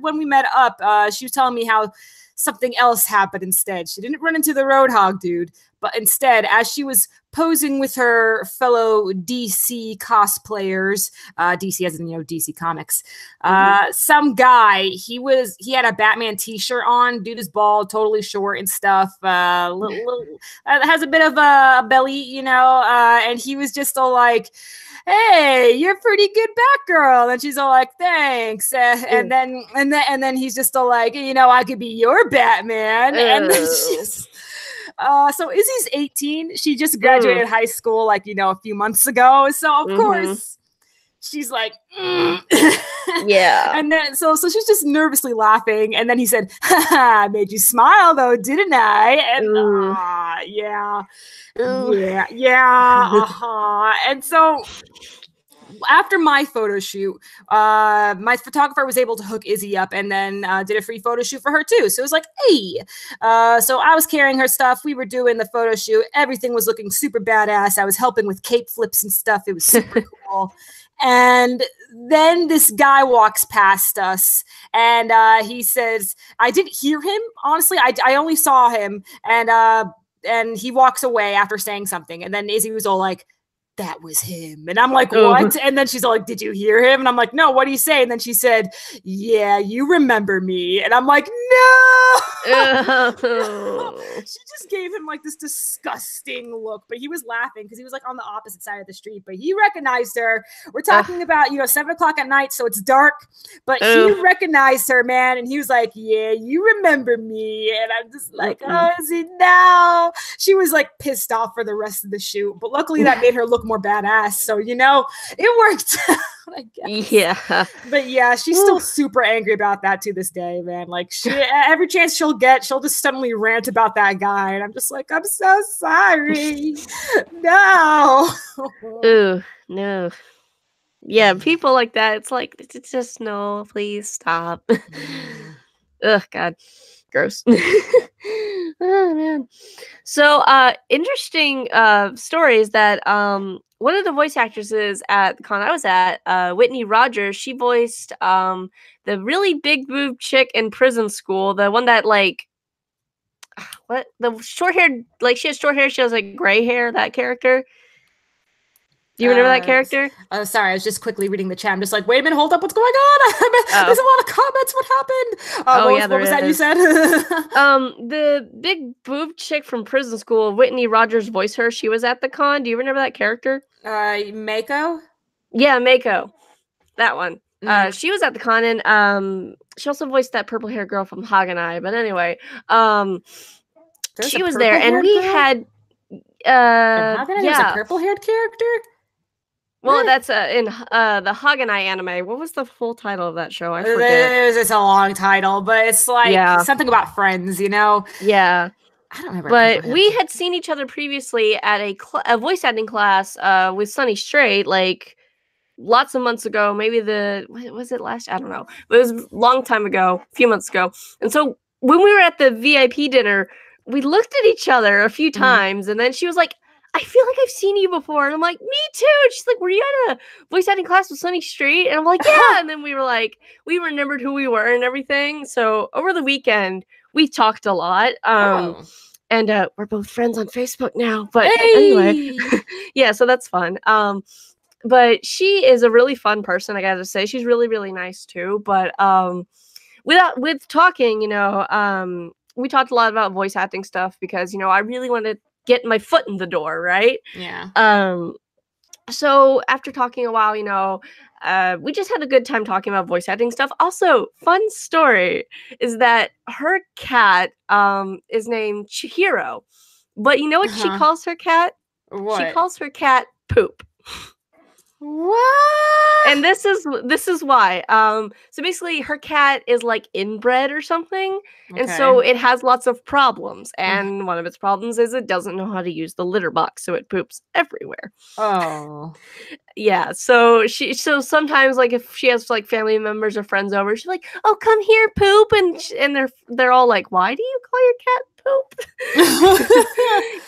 when we met up, she was telling me how something else happened instead. She didn't run into the Roadhog dude, but instead, as she was posing with her fellow DC cosplayers, DC as in, you know, DC Comics, some guy, he had a Batman t-shirt on, dude is bald, totally short and stuff, has a bit of a belly, you know, and he was just all like, "Hey, you're a pretty good Batgirl," and she's all like, "Thanks," and then he's just all like, "You know, I could be your Batman," and then she's. So Izzy's 18. She just graduated high school, like, you know, a few months ago. So of course she's like, yeah. And then so she's just nervously laughing. And then he said, "Haha, I made you smile though, didn't I?" And yeah. And so after my photo shoot, my photographer was able to hook Izzy up and then did a free photo shoot for her too. So it was like, hey. So I was carrying her stuff. We were doing the photo shoot. Everything was looking super badass. I was helping with cape flips and stuff. It was super cool. And then this guy walks past us and he says, I didn't hear him. Honestly, I only saw him. And he walks away after saying something. And then Izzy was all like, that was him. And I'm like, Oh. what? And then she's all like, did you hear him? And I'm like, no, what do you say? And then she said, yeah, you remember me. And I'm like, no. She just gave him like this disgusting look, but he was laughing because he was like on the opposite side of the street, but he recognized her. We're talking about, 7:00 at night, so it's dark, but he recognized her, man. And he was like, yeah, you remember me. And I'm just like, oh, is he now? She was like pissed off for the rest of the shoot, but luckily that made her look more badass. So, it worked out, I guess. Yeah. But yeah, she's still super angry about that to this day, man. Like every chance she'll get, she'll just suddenly rant about that guy. And I'm just like, I'm so sorry. No. Ooh, no. Yeah, people like that, it's like, it's just no, please stop. Ugh, God. Gross. Oh, man. So, interesting stories that one of the voice actresses at the con I was at, Whitney Rogers, she voiced the really big boob chick in Prison School, the one that what, the short haired, like she has short hair, she has like gray hair, that character. Do you remember that character? Oh, sorry, I was just quickly reading the chat. I'm just like, wait a minute, hold up, what's going on? There's a lot of comments. What happened? What was that you said? The big boob chick from Prison School, Whitney Rogers voiced her. She was at the con. Do you remember that character? Mako? Yeah, Mako. That one. She was at the con, and she also voiced that purple hair girl from Sara and I. But anyway, she was there, and we had there's a purple haired character. Well, that's in the Sara and I anime. What was the full title of that show? I forget. It's a long title, but it's like something about friends, Yeah. I don't remember. But we had seen each other previously at a voice acting class with Sunny Straight, like lots of months ago. Maybe was it last? I don't know. But it was a long time ago, a few months ago. And so when we were at the VIP dinner, we looked at each other a few times, and then she was like, I feel like I've seen you before. And I'm like, me too. And she's like, were you at a voice acting class with Sunny Straight? And I'm like, yeah. And then we were like, we remembered who we were and everything. So over the weekend, we talked a lot. And we're both friends on Facebook now. But anyway, yeah, so that's fun. But she is a really fun person, I gotta say. She's really, really nice too. But with talking, we talked a lot about voice acting stuff because, I really want to get my foot in the door, right? Yeah. So after talking a while, we just had a good time talking about voice acting stuff. Also, fun story is that her cat is named Chihiro. But you know what she calls her cat? What? She calls her cat Poop. What? And this is why. So basically her cat is like inbred or something. Okay. And so it has lots of problems. And one of its problems is it doesn't know how to use the litter box, so it poops everywhere. Oh. Yeah. So sometimes, like, if she has like family members or friends over, she's like, "Oh, come here, Poop," and they're all like, "Why do you call your cat Poop?"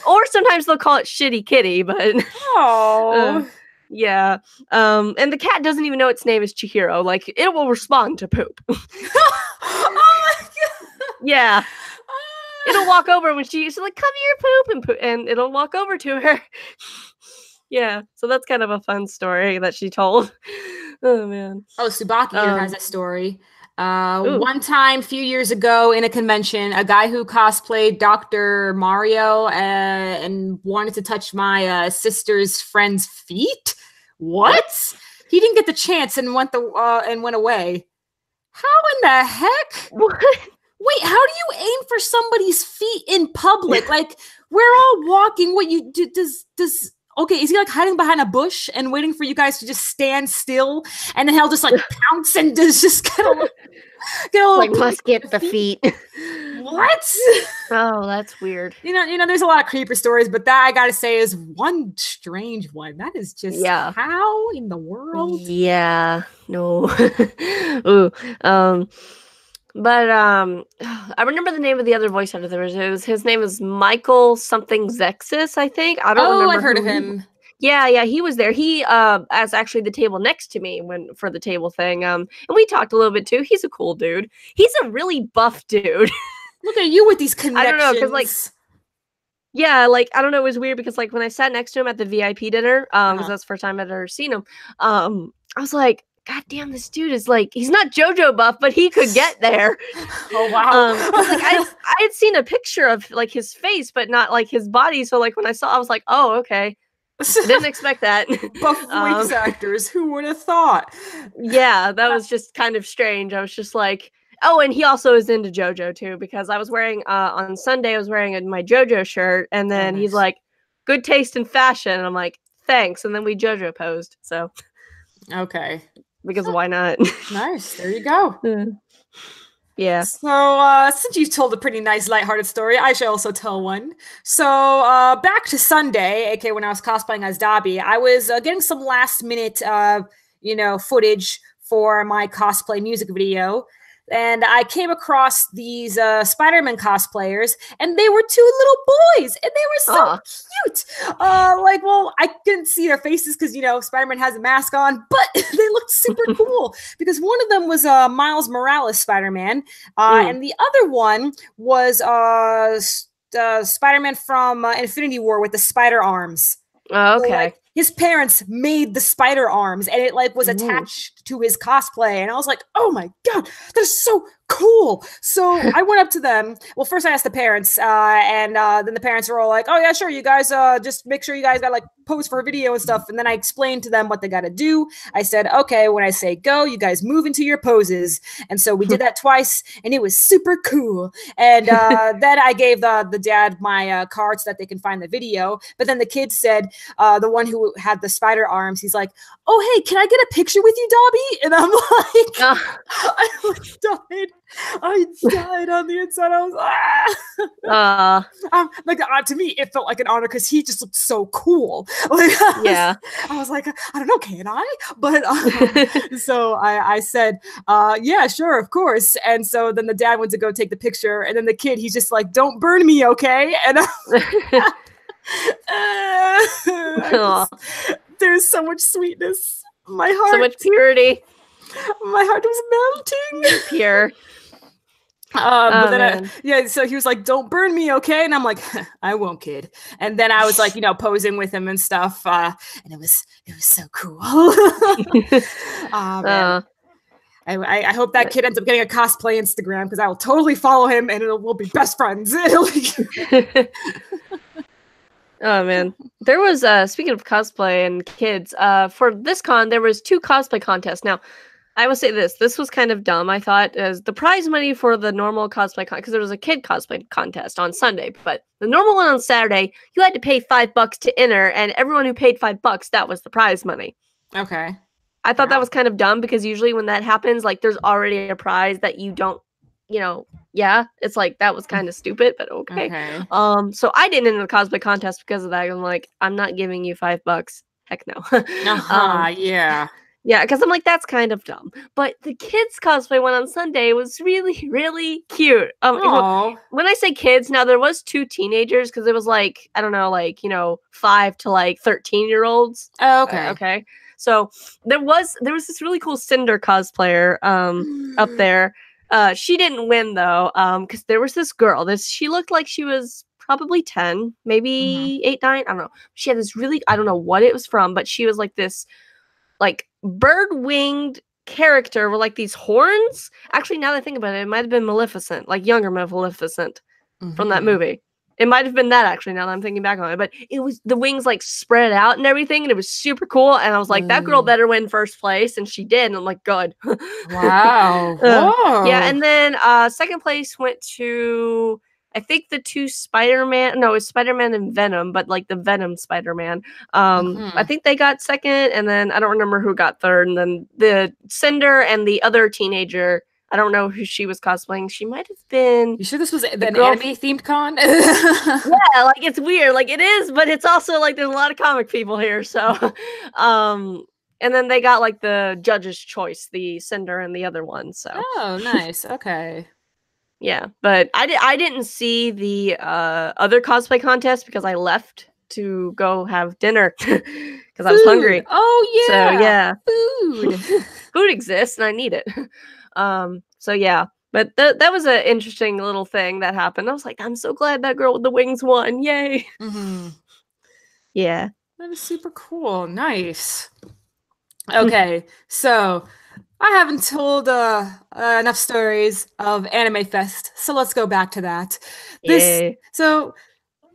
Or sometimes they'll call it Shitty Kitty, but yeah. And the cat doesn't even know its name is Chihiro. Like, it will respond to Poop. Oh my god. Yeah. It'll walk over when she's like, "Come here, Poop," and it'll walk over to her. Yeah. So that's kind of a fun story that she told. Oh man. Oh, Tsubaki here has a story. One time, a few years ago, in a convention, a guy who cosplayed Dr. Mario and wanted to touch my sister's friend's feet. What? He didn't get the chance and went away. How in the heck? What? Wait, how do you aim for somebody's feet in public? Like, we're all walking. What you do? Okay, is he like hiding behind a bush and waiting for you guys to just stand still, and then he'll just like pounce and just get a little like, let's get the feet. What? Oh, that's weird. There's a lot of creeper stories, but that I gotta say is one strange one. That is just how in the world? Yeah. No. Ooh. But I remember the name of the other voice actor. His name is Michael something Zexis, I think. I don't remember. I've heard of him. Yeah, he was there. He as actually the table next to me for the table thing. And we talked a little bit too. He's a cool dude. He's a really buff dude. Look at you with these connections. I don't know, because like Yeah, like, I don't know, it was weird because, like, when I sat next to him at the VIP dinner, because Uh-huh. that's the first time I'd ever seen him, I was like, "God damn, this dude is, like, he's not JoJo buff, but he could get there." Oh wow. Because like, I had seen a picture of, like, his face, but not, like, his body, so, like, when I saw I was like, "Oh, okay. I didn't expect that." Buff voice Um, actors, who would have thought? yeah, that was just kind of strange. I was just like, oh, and he also is into JoJo too, because I was wearing on Sunday I was wearing my JoJo shirt, and Oh, then he's nice. like, "Good taste in fashion," and I'm like, "Thanks," and then we JoJo posed. So Okay. because why not? Nice. There you go. Yeah. So, since you told a pretty nice, lighthearted story, I shall also tell one. So, back to Sunday, aka when I was cosplaying as Dobby, I was getting some last minute, footage for my cosplay music video. And I came across these Spider-Man cosplayers, and they were two little boys, and they were so Aw. cute. Well, I couldn't see their faces because Spider-Man has a mask on, but they looked super cool because one of them was Miles Morales Spider-Man, and the other one was Spider-Man from Infinity War with the spider arms. So, Okay. his parents made the spider arms, and it was Ooh. attached to his cosplay, and I was like, oh my god, that's so cool. So I went up to them. Well, first I asked the parents, and then the parents were all like, oh yeah, sure, you guys just make sure you guys got pose for a video and stuff. And then I explained to them what they got to do. I said, okay, when I say go, you guys move into your poses. And so we did that twice, and it was super cool. And then I gave the dad my card so that they can find the video. But then the kid said, the one who had the spider arms, he's like, oh hey, can I get a picture with you, Dobby? And I'm like, I died. I died on the inside. I was to me, it felt like an honor because he just looked so cool. I was like, I don't know, can I? But so I said, yeah, sure, of course. And so then the dad went to go take the picture, and then the kid, he's just like, don't burn me, okay? And there's so much sweetness. My heart, so much purity. My heart was melting. Pure. But then so he was like, don't burn me, okay? And I'm like, I won't, kid. And then I was like, posing with him and stuff, and it was so cool. Man. I hope that kid ends up getting a cosplay Instagram, because I will totally follow him, and we'll be best friends. Oh man, there was speaking of cosplay and kids, for this con there was 2 cosplay contests. Now I will say this was kind of dumb, I thought, as the prize money for the normal cosplay because there was a kid cosplay contest on Sunday, but the normal one on Saturday, you had to pay $5 to enter, and everyone who paid $5, that was the prize money. Okay. I thought that was kind of dumb, because usually when that happens, like, there's already a prize that you don't, it's like, that was kind of stupid, but okay. So I didn't enter the cosplay contest because of that. I'm like, I'm not giving you $5. Heck no. Yeah. Yeah, because I'm like, that's kind of dumb. But the kids cosplay one on Sunday was really, really cute. When I say kids, now there was 2 teenagers, because it was like, I don't know, 5 to 13-year-olds. Oh, okay. Okay. So there was this really cool Cinder cosplayer up there. She didn't win though, because there was this girl. She looked like she was probably 10, maybe 8, 9. I don't know. She had this really, I don't know what it was from, but she was like this bird-winged character with like these horns. Actually, now that I think about it, it might have been Maleficent, like younger Maleficent from that movie. It might have been that, actually, now that I'm thinking back on it. But it was the wings like spread out and everything, and it was super cool. And I was like, that girl better win first place, and she did. And I'm like, good. Wow. Whoa. Yeah, and then second place went to, I think, the 2 Spider-Man. No, it's Spider-Man and Venom, but like the Venom Spider-Man. I think they got second, and then I don't remember who got third. And then the Cinder and the other teenager, I don't know who she was cosplaying. She might have been. You sure this was an anime-themed con? Yeah, like, it's weird. Like, it is, but it's also like there's a lot of comic people here. So, and then they got like the judge's choice, the Cinder and the other one. So. Oh, nice. Okay. Yeah, but I didn't see the other cosplay contest because I left to go have dinner because I was hungry. Oh yeah. So yeah, food. Food exists and I need it. So yeah, But that was an interesting little thing that happened. I was like, I'm so glad that girl with the wings won. Yay. Yeah. That is super cool. Nice. Okay, so I haven't told enough stories of Anime Fest, so let's go back to that. Yay. So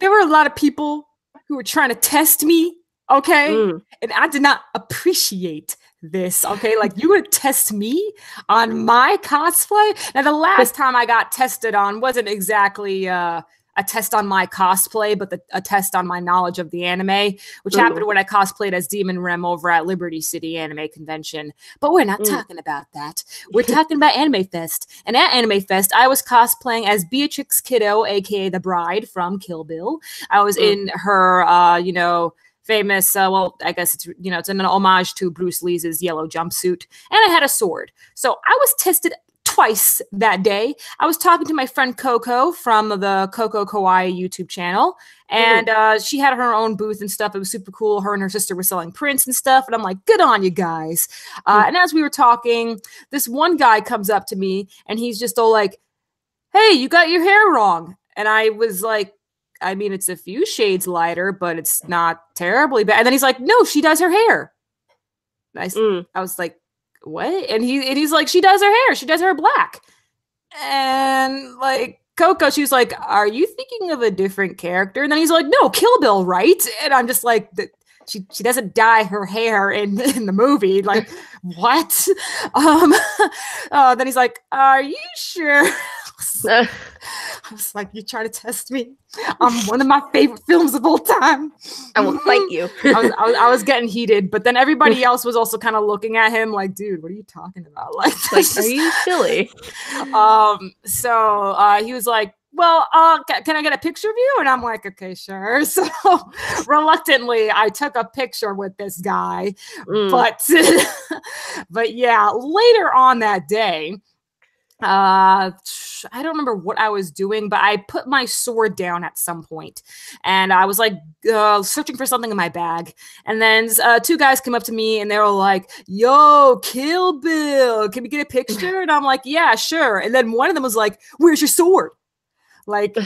there were a lot of people who were trying to test me, okay? And I did not appreciate this, okay? Like, you would test me on my cosplay? Now, the last time I got tested on wasn't exactly a test on my cosplay, but a test on my knowledge of the anime, which happened when I cosplayed as Demon Rem over at Liberty City Anime Convention. But we're not talking about that. We're talking about Anime Fest. And at Anime Fest, I was cosplaying as Beatrix Kiddo, aka the bride from Kill Bill. I was in her, you know, famous, well, I guess it's, you know, it's an homage to Bruce Lee's yellow jumpsuit. And I had a sword. So I was tested twice that day. I was talking to my friend Coco from the Coco Kawaii YouTube channel, and she had her own booth and stuff. It was super cool. Her and her sister were selling prints and stuff, and I'm like, good on you guys. And as we were talking, this one guy comes up to me, and he's just all like, hey, you got your hair wrong. And I was like, I mean, it's a few shades lighter, but it's not terribly bad. And then he's like, no, she does her hair. I was like, what? And he's like, she does her hair. She does her black. And like Coco, she was like, are you thinking of a different character? And then he's like, no, Kill Bill, right? And I'm just like, she doesn't dye her hair in the movie. Like, what? Then he's like, are you sure? I was like, you try to test me on one of my favorite films of all time. I will fight you. I was getting heated, but then everybody else was also kind of looking at him like, dude, what are you talking about? Like, are you silly? So he was like, well, can I get a picture of you? And I'm like, okay, sure. So reluctantly, I took a picture with this guy. But yeah, later on that day, I don't remember what I was doing, but I put my sword down at some point, and I was like searching for something in my bag, and then two guys came up to me and they were like, yo, Kill Bill, can we get a picture? And I'm like, yeah, sure. And then one of them was like, where's your sword? Like,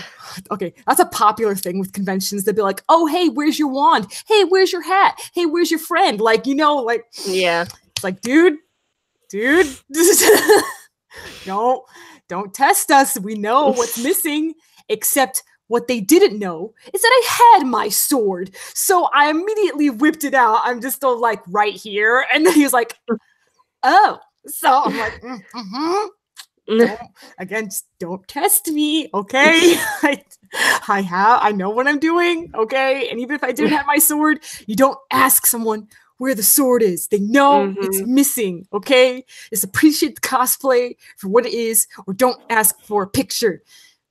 okay, that's a popular thing with conventions. They'll be like, oh, hey, where's your wand? Hey, where's your hat? Hey, where's your friend? Like, you know, like, yeah, it's like, dude Don't test us. We know what's missing, except what they didn't know is that I had my sword. So I immediately whipped it out. I'm just all like right here. And then he was like, oh. So I'm like, just don't test me, okay? I know what I'm doing, okay? And even if I didn't have my sword, you don't ask someone where the sword is. They know it's missing, okay? Just appreciate the cosplay for what it is, or don't ask for a picture.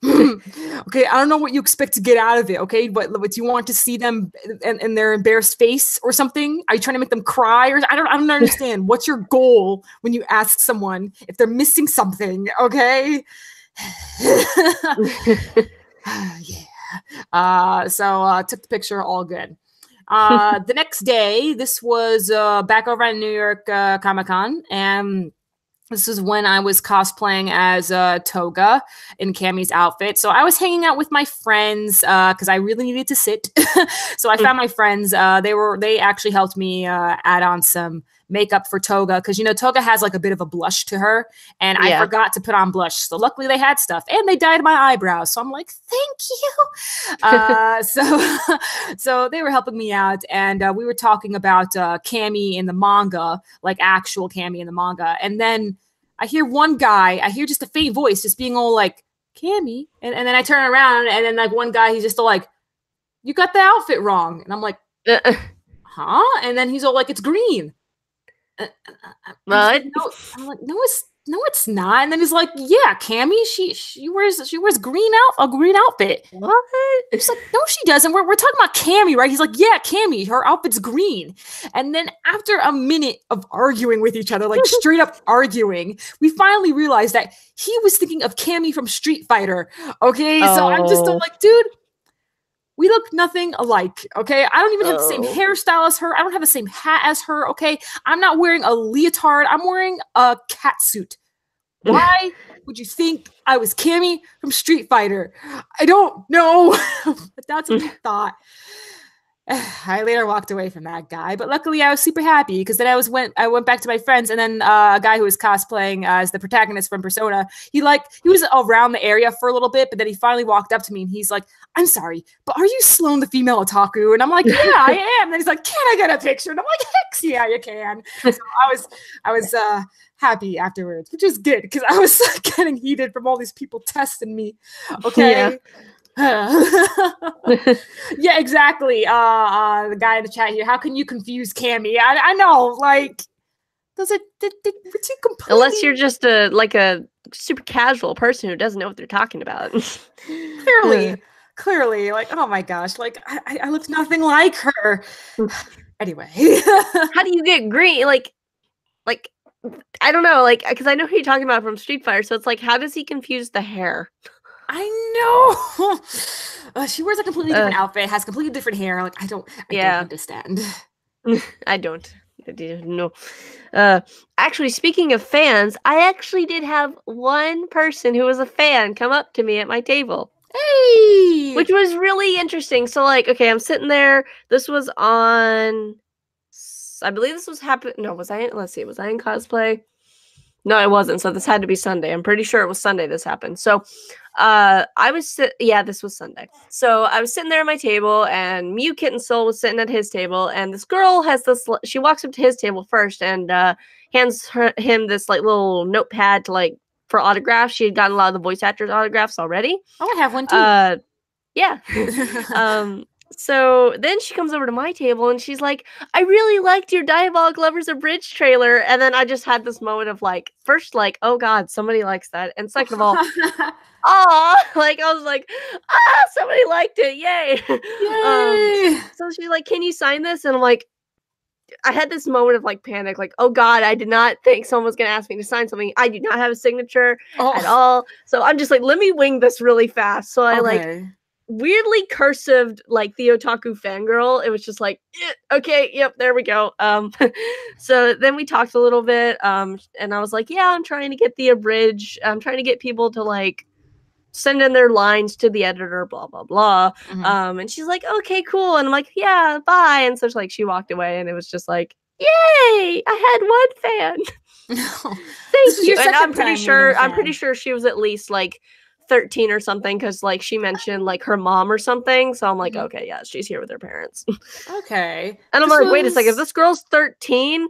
Okay, I don't know what you expect to get out of it, okay? What do you want to see them in their embarrassed face or something? Are you trying to make them cry? Or I don't understand. What's your goal when you ask someone if they're missing something, okay? Yeah. So took the picture, all good. The next day, this was back over at New York Comic-Con, and this is when I was cosplaying as Toga in Cammy's outfit. So I was hanging out with my friends because I really needed to sit. So I found my friends. They actually helped me add on some makeup for Toga, because, you know, Toga has like a bit of a blush to her, and I forgot to put on blush. So luckily they had stuff, and they dyed my eyebrows. So I'm like, thank you. So they were helping me out, and we were talking about Cammy in the manga, like actual Cammy in the manga. And then I hear just a faint voice just being all like, Cammy. And then I turn around, and then like one guy, he's just all like, you got the outfit wrong. And I'm like, huh? And then he's all like, it's green. What? I'm like, no, it's not. And then he's like, yeah, Cammy, she wears a green outfit. What? She's like, no, she doesn't. We're talking about Cammy, right? He's like, yeah, Cammy, her outfit's green. And then after a minute of arguing with each other, like straight up arguing, we finally realized that he was thinking of Cammy from Street Fighter. Okay, so I'm just like, dude, we look nothing alike, okay? I don't even have the same hairstyle as her. I don't have the same hat as her, okay? I'm not wearing a leotard. I'm wearing a cat suit. Why would you think I was Cammy from Street Fighter? I don't know, but that's what you thought. I later walked away from that guy, but luckily I was super happy because then I went back to my friends, and then a guy who was cosplaying as the protagonist from Persona, he was around the area for a little bit, but then he finally walked up to me and he's like, "I'm sorry, but are you Sloan the female otaku?" And I'm like, "Yeah, I am." And he's like, "Can I get a picture?" And I'm like, "Heck yeah, you can." So I was happy afterwards, which is good because I was getting heated from all these people testing me. Okay. Yeah. Yeah, exactly. The guy in the chat here. How can you confuse Cammy? I know, like, does it? Did you completely? Unless you're just a super casual person who doesn't know what they're talking about. Clearly, like, oh my gosh, like I looked nothing like her. Anyway, how do you get green? Like, I don't know, like, because I know who you're talking about from Street Fighter. So it's like, how does he confuse the hair? I know. She wears a completely different outfit, has completely different hair. Like, I don't understand. I don't know. Actually, speaking of fans, I actually did have one person who was a fan come up to me at my table. Hey! Which was really interesting. So, like, okay, I'm sitting there. This was on, I believe this was happening. No, was I in cosplay? No, I wasn't. So this had to be Sunday. I'm pretty sure it was Sunday this happened. So this was Sunday. So I was sitting there at my table, and Mew Kitten Soul was sitting at his table, and this girl has she walks up to his table first and hands him this like little notepad to for autographs. She had gotten a lot of the voice actors' autographs already. Oh, I have one too. Yeah. So then she comes over to my table and she's like, "I really liked your Diabolic Lovers Abridged trailer." And then I just had this moment of first, oh God, somebody likes that. And second of all, I was like, somebody liked it. Yay. Yay. So she's like, "Can you sign this?" And I'm like, I had this moment of panic, oh God, I did not think someone was going to ask me to sign something. I do not have a signature at all. So I'm just let me wing this really fast. So I weirdly cursived the otaku fangirl. It was just okay, yep, there we go. So then we talked a little bit, and I was like, yeah, I'm trying to get the abridge. I'm trying to get people to send in their lines to the editor, blah blah blah. Mm-hmm. And she's like, okay, cool. And I'm like, yeah, bye. And so she walked away, and it was just yay, I had one fan. Thank you. And I'm pretty sure she was at least 13 or something, because she mentioned her mom or something. So I'm okay, yeah, she's here with her parents. Okay. And I'm wait a second, if this girl's 13,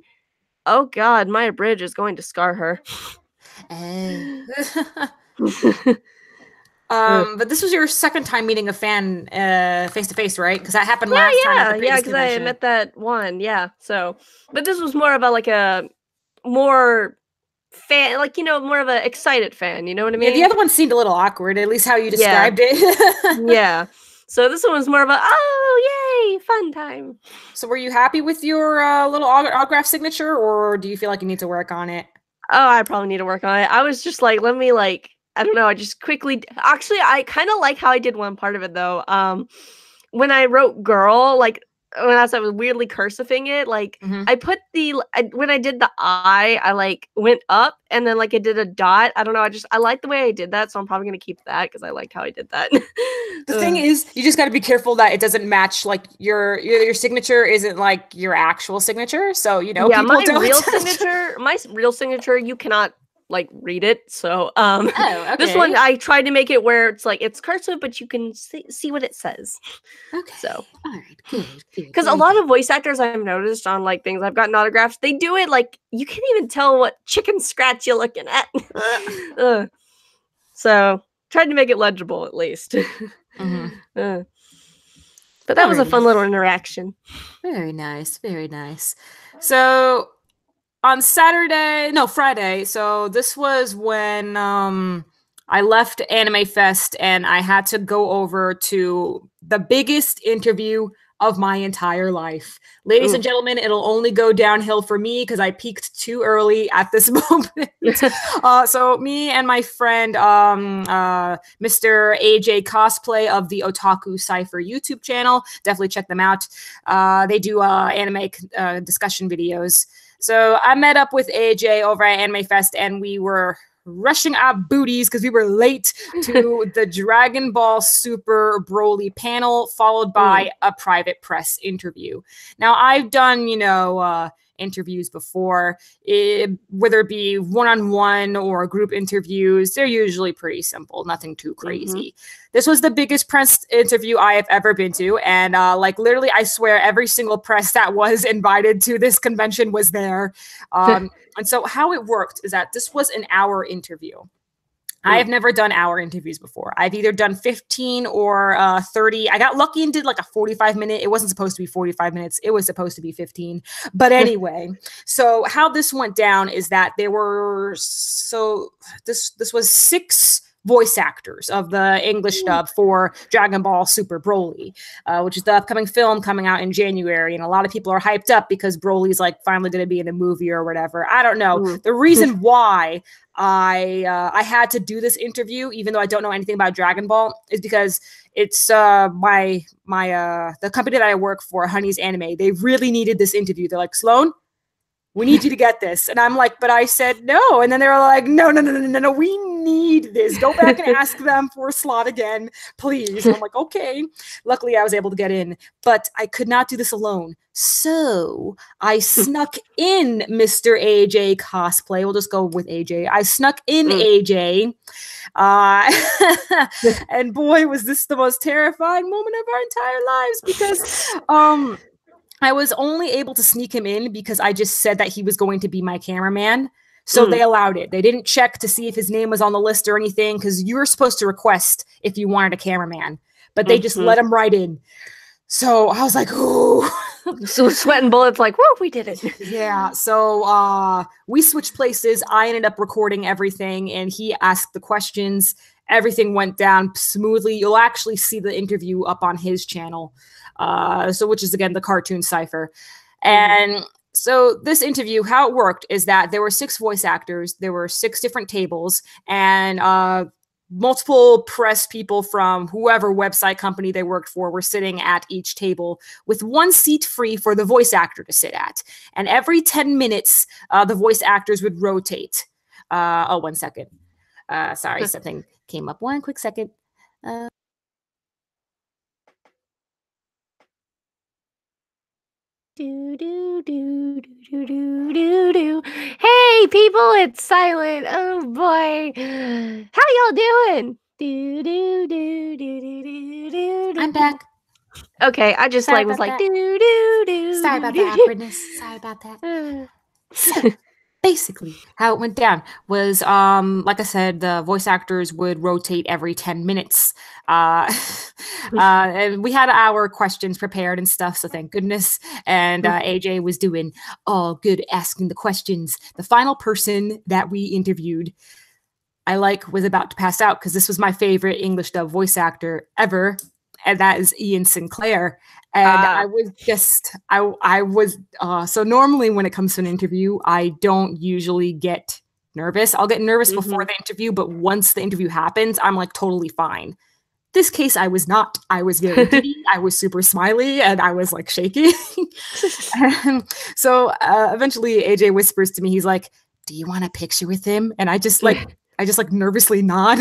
oh God, my abridge is going to scar her. But this was your second time meeting a fan face to face, right? Because that happened last time at the previous because I met that one, So, but this was more about a more fan, more of an excited fan, you know what I mean? Yeah, the other one seemed a little awkward, at least how you described it. Yeah. So this one was more of yay, fun time. So were you happy with your little autograph signature, or do you feel like you need to work on it? Oh, I probably need to work on it. I was just let me I don't know, I just quickly, actually, I kind of like how I did one part of it though. When I wrote girl, when I was weirdly cursiving it, I put when I did the I went up and then I did a dot. I don't know. I like the way I did that, so I'm probably gonna keep that because I liked how I did that. The thing is, you just got to be careful that it doesn't match your signature isn't your actual signature. So yeah, my real signature, you cannot read it. So okay. This one I tried to make it where it's it's cursive, but you can see what it says. Okay. So all right, good. Because a lot of voice actors I've noticed on things I've gotten autographs, they do it you can't even tell what chicken scratch you're looking at. So tried to make it legible at least. But that was a fun little interaction. Very nice, very nice. So on Friday. So this was when I left Anime Fest and I had to go over to the biggest interview of my entire life. Ladies and gentlemen, it'll only go downhill for me because I peaked too early at this moment. So me and my friend, Mr. AJ Cosplay of the Otaku Cypher YouTube channel, definitely check them out. They do anime discussion videos. So I met up with AJ over at Anime Fest, and we were rushing our booties because we were late to the Dragon Ball Super Broly panel, followed by a private press interview. Now, I've done, interviews before, whether it be one-on-one or group interviews. They're usually pretty simple, nothing too crazy. This was the biggest press interview I have ever been to, and literally, I swear every single press that was invited to this convention was there. And so how it worked is that this was an hour interview. I have never done hour interviews before. I've either done 15 or 30. I got lucky and did like a 45-minute. It wasn't supposed to be 45 minutes. It was supposed to be 15. But anyway, so how this went down is that this was 6 voice actors of the English dub for Dragon Ball Super Broly, which is the upcoming film coming out in January. And a lot of people are hyped up because Broly's like finally going to be in a movie or whatever. I don't know. The reason why I had to do this interview, even though I don't know anything about Dragon Ball, is because it's the company that I work for, Honey's Anime. They really needed this interview. They're like, Sloan, we need you to get this. And I'm like, but I said no. And then they were like, no, we need this. Go back and ask them for a slot again, please. And I'm like, okay. Luckily, I was able to get in, but I could not do this alone. So I snuck in Mr. AJ cosplay. We'll just go with AJ. I snuck in AJ. And boy, was this the most terrifying moment of our entire lives, because I was only able to sneak him in because I just said that he was going to be my cameraman. So they allowed it. They didn't check to see if his name was on the list or anything, because you were supposed to request if you wanted a cameraman, but they just let him right in. So I was like, ooh. So sweating bullets, like, whoa, we did it. Yeah. So we switched places. I ended up recording everything, and he asked the questions. Everything went down smoothly. You'll actually see the interview up on his channel. Which is, again, the Cartoon Cipher. And so this interview, how it worked is that there were 6 voice actors. There were 6 different tables, and multiple press people from whoever website company they worked for were sitting at each table with 1 seat free for the voice actor to sit at. And every 10 minutes, the voice actors would rotate. 1 second. Sorry, something came up. 1 quick second. Do, do, do, do, do, do, do. Hey, people, it's Silent. Oh, boy. How y'all doing? Do, do, do, do, do, do, do. I'm back. Okay, I just Sorry was about like, that. do, do, do. Sorry about the awkwardness. Sorry about that. So, basically, how it went down was, like I said, the voice actors would rotate every 10 minutes. And we had our questions prepared and stuff, so thank goodness. And AJ was doing all good asking the questions. The final person that we interviewed, I was about to pass out because this was my favorite English dub voice actor ever, and that is Ian Sinclair. And I was just, so normally when it comes to an interview, I don't usually get nervous. I'll get nervous before the interview, but once the interview happens, I'm like totally fine. This case, I was not. I was very giddy. I was super smiley, and I was like shaking. And so eventually AJ whispers to me, he's like, do you want a picture with him? And I just nervously nod,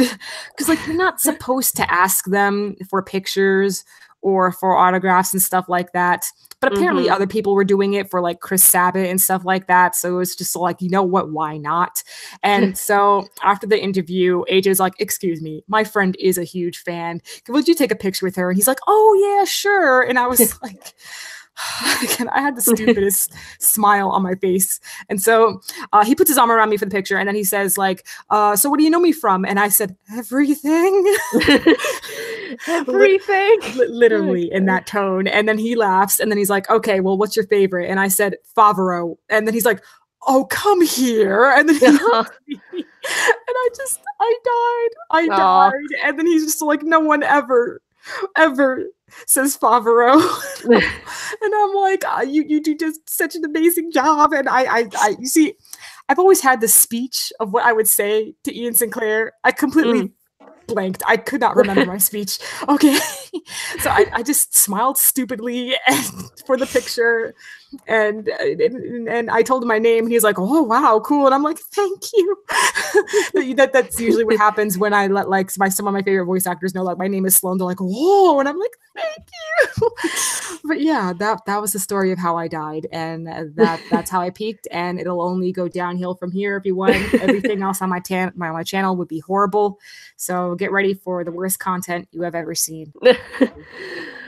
because you're not supposed to ask them for pictures or for autographs and stuff like that. But apparently other people were doing it for Chris Sabat and stuff like that. So it was just like, you know what, why not? And so after the interview, AJ's like, excuse me, my friend is a huge fan. Would you take a picture with her? And he's like, oh yeah, sure. And I was like, again, I had the stupidest smile on my face. And so he puts his arm around me for the picture, and then he says so what do you know me from? And I said, everything. Everything. Literally in that tone. And then he laughs, and then he's like, okay, well, what's your favorite? And I said, Favreau. And then he's like, oh, come here. And then he and I died. And then he's just like, no one ever says Favreau. And I'm like, you do just such an amazing job. And you see, I've always had the speech of what I would say to Ian Sinclair. I completely blanked. I could not remember my speech. Okay. So I just smiled stupidly for the picture. and I told him my name, and he's like, "Oh wow, cool," and I'm like, "Thank you." That's usually what happens when I let like some of my favorite voice actors know like my name is Sloan. They're like, "Whoa," and I'm like, "Thank you." But yeah, that was the story of how I died, and that's how I peaked, and it'll only go downhill from here. Everyone, everything else on my channel would be horrible. So get ready for the worst content you have ever seen.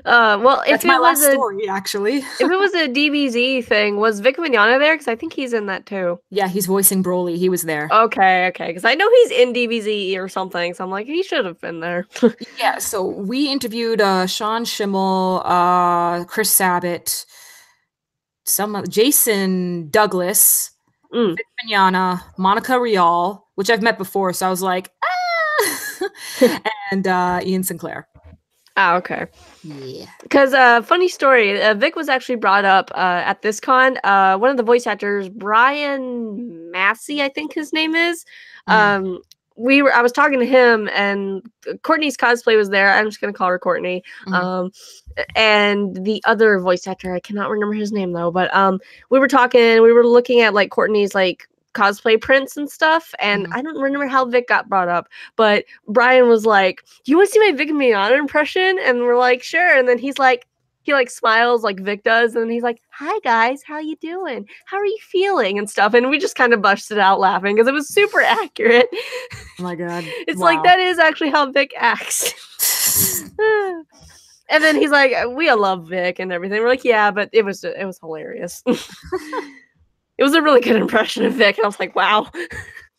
Well, That's my last story, actually. If it was a DBZ thing, was Vic Mignogna there? Because I think he's in that too. Yeah, he's voicing Broly. He was there. Okay. Because I know he's in DBZ or something, so I'm like, he should have been there. Yeah, so we interviewed Sean Schimmel, Chris Sabat, Jason Douglas, Vic Mignogna, Monica Rial, which I've met before, so I was like, ah! And Ian Sinclair. Ah, okay. Yeah. Because funny story, Vic was actually brought up at this con. One of the voice actors, Brian Massey, I think his name is. I was talking to him, and Courtney's cosplay was there. I'm just gonna call her Courtney. And the other voice actor, I cannot remember his name though. But we were talking. We were looking at like Courtney's like cosplay prints and stuff, and I don't remember how Vic got brought up, but Brian was like, "Do you want to see my Vic Mignogna impression?" And we're like, "Sure." And then he like smiles like Vic does, and he's like, "Hi guys, how you doing? How are you feeling?" and stuff. And we just kind of busted out laughing because it was super accurate. Oh my god. It's like that is actually how Vic acts. And then he's like, "We all love Vic and everything." We're like, "Yeah, but it was hilarious." It was a really good impression of Vic, and I was like, "Wow."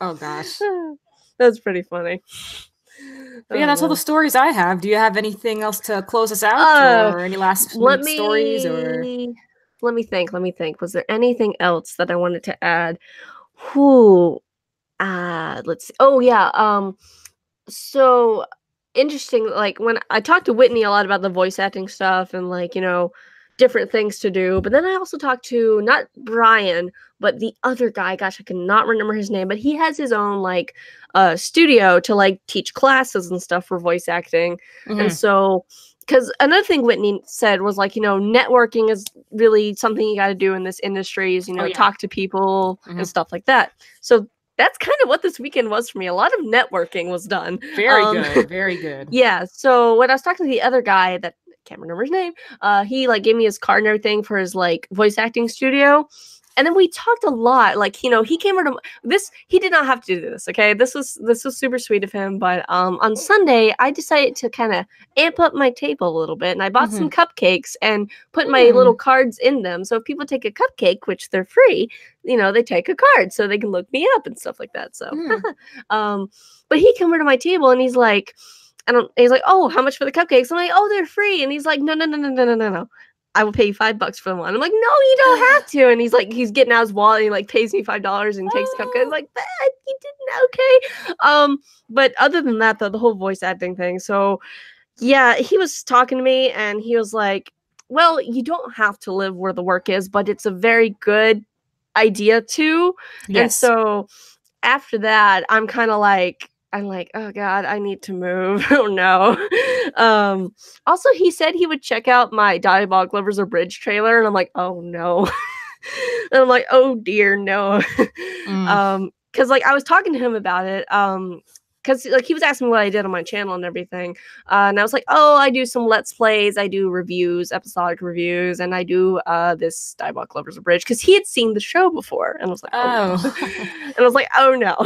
Oh gosh. That's pretty funny. But yeah, that's all the stories I have. Do you have anything else to close us out, or any last stories? Or let me think. Was there anything else that I wanted to add? Let's see. Oh yeah. So interesting. Like when I talked to Whitney a lot about the voice acting stuff and like different things to do. But then I also talked to not Brian, but the other guy. Gosh, I cannot remember his name, but he has his own like studio to like teach classes and stuff for voice acting. And so, because another thing Whitney said was like, networking is really something you got to do in this industry is, talk to people and stuff like that. So that's kind of what this weekend was for me. A lot of networking was done. Very good. Very good. Yeah. So when I was talking to the other guy that can't remember his name, he like gave me his card and everything for his like voice acting studio. And then we talked a lot. Like, he came over to this. He did not have to do this. Okay. This was super sweet of him. But on Sunday, I decided to kind of amp up my table a little bit. And I bought some cupcakes and put my little cards in them. So if people take a cupcake, which they're free, they take a card so they can look me up and stuff like that. So, but he came over to my table and he's like, he's like, "Oh, how much for the cupcakes?" I'm like, "Oh, they're free." And he's like, No. I will pay you $5 for the one. I'm like, "No, you don't have to." And he's getting out his wallet and he like pays me $5 and takes the cupcake. I'm like, you didn't, okay. But other than that, though, the whole voice acting thing. So yeah, he was talking to me and he was like, "Well, you don't have to live where the work is, but it's a very good idea too." Yes. And so after that, I'm like, "Oh God, I need to move." Oh no. Also he said he would check out my Dialogue Lovers or Bridge trailer, and I'm like, "Oh no." And I'm like, "Oh dear, no." Because like I was talking to him about it. Because like he was asking me what I did on my channel and everything. And I was like, "Oh, I do some Let's Plays, I do reviews, episodic reviews, and I do this Dialogue Lovers or Bridge." Because he had seen the show before. And I was like, "Oh." And I was like, "Oh no."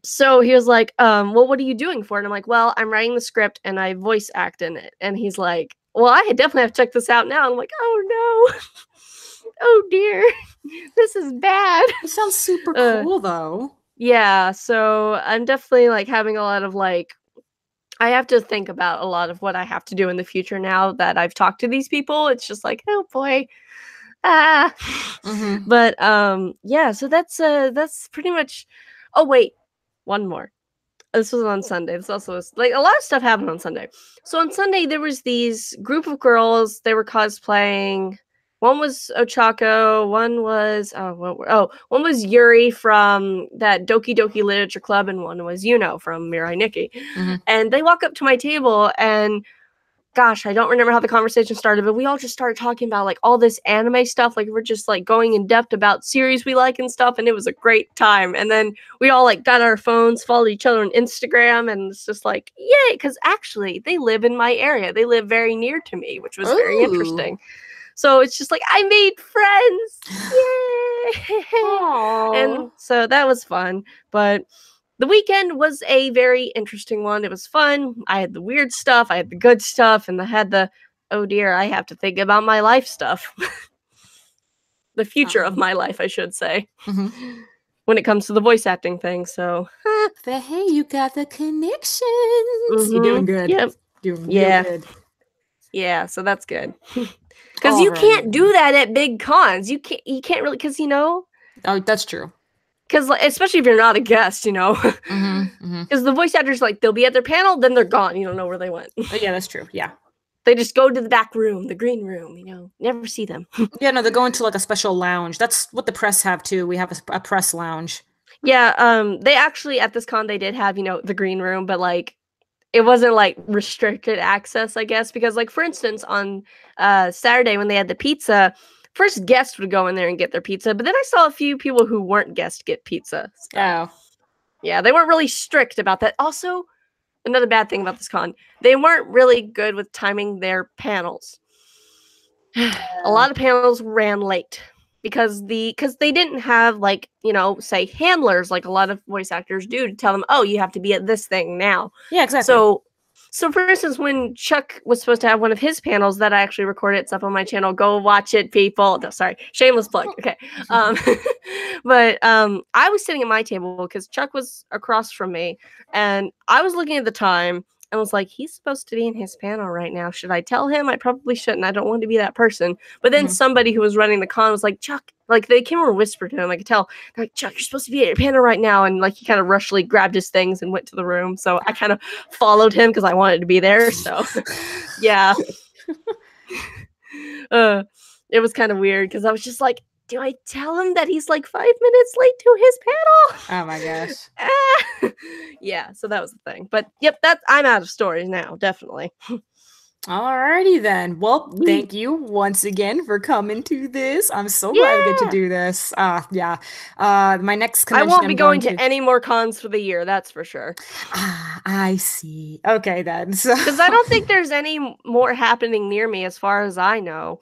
So he was like, "Well, what are you doing for it?" And I'm like, "Well, I'm writing the script and I voice act in it." And he's like, "Well, I definitely have to check this out now." And I'm like, "Oh no." Oh dear. This is bad. It sounds super cool though. Yeah, so I'm definitely like having a lot of like, I have to think about a lot of what I have to do in the future now that I've talked to these people. It's just like, oh boy. But yeah, so that's pretty much. Oh wait, one more. This was on Sunday. This also was like a lot of stuff happened on Sunday. So on Sunday there was these group of girls. They were cosplaying. One was Ochako. One was one was Yuri from that Doki Doki Literature Club, and one was Yuno from Mirai Nikki. And they walk up to my table, and gosh, I don't remember how the conversation started, but we all just started talking about like all this anime stuff. Like we're just like going in depth about series we like and stuff, and it was a great time. And then we all like got our phones, followed each other on Instagram, and it's just like, yay, because actually they live in my area. They live very near to me, which was very Ooh. interesting. So it's just like I made friends. Yay! And so that was fun. But the weekend was a very interesting one. It was fun. I had the weird stuff, I had the good stuff, and I had the, oh dear, I have to think about my life stuff. The future of my life, I should say. When it comes to the voice acting thing. So, but hey, you got the connections. You're doing good. Yep. Doing real good. Yeah, so that's good. Because you can't do that at big cons. You can't really, because Oh, that's true. Because especially if you're not a guest, Because the voice actors, like, they'll be at their panel, then they're gone. You don't know where they went. Oh, yeah, that's true. Yeah. They just go to the back room, the green room, never see them. Yeah, no, they're going to like a special lounge. That's what the press have too. We have a press lounge. Yeah, they actually, at this con, they did have, the green room, but like, it wasn't like restricted access, I guess, because like, for instance, on Saturday when they had the pizza, first guests would go in there and get their pizza, but then I saw a few people who weren't guests get pizza. So. Oh. Yeah, they weren't really strict about that. Also, another bad thing about this con, they weren't really good with timing their panels. A lot of panels ran late because they didn't have like, say handlers like a lot of voice actors do to tell them, oh, you have to be at this thing now. Yeah, exactly. So for instance, when Chuck was supposed to have one of his panels that I actually recorded, it's up on my channel. Go watch it, people. No, sorry, shameless plug. Okay. But I was sitting at my table because Chuck was across from me, and I was looking at the time and was like, he's supposed to be in his panel right now. Should I tell him? I probably shouldn't. I don't want to be that person. But then somebody who was running the con was like, Chuck, like they came over and whispered to him. I could tell, like, Chuck, you're supposed to be at your panel right now. And like he kind of rushly grabbed his things and went to the room. So I kind of followed him because I wanted to be there. So yeah. It was kind of weird because I was just like, do I tell him that he's like 5 minutes late to his panel? Oh my gosh. Yeah, so that was the thing. But yep, I'm out of stories now, definitely. Alrighty then. Well, thank you once again for coming to this. I'm so glad we get to do this. Yeah. My next convention, I won't be going to any more cons for the year, that's for sure. I see. Okay then. Because I don't think there's any more happening near me as far as I know.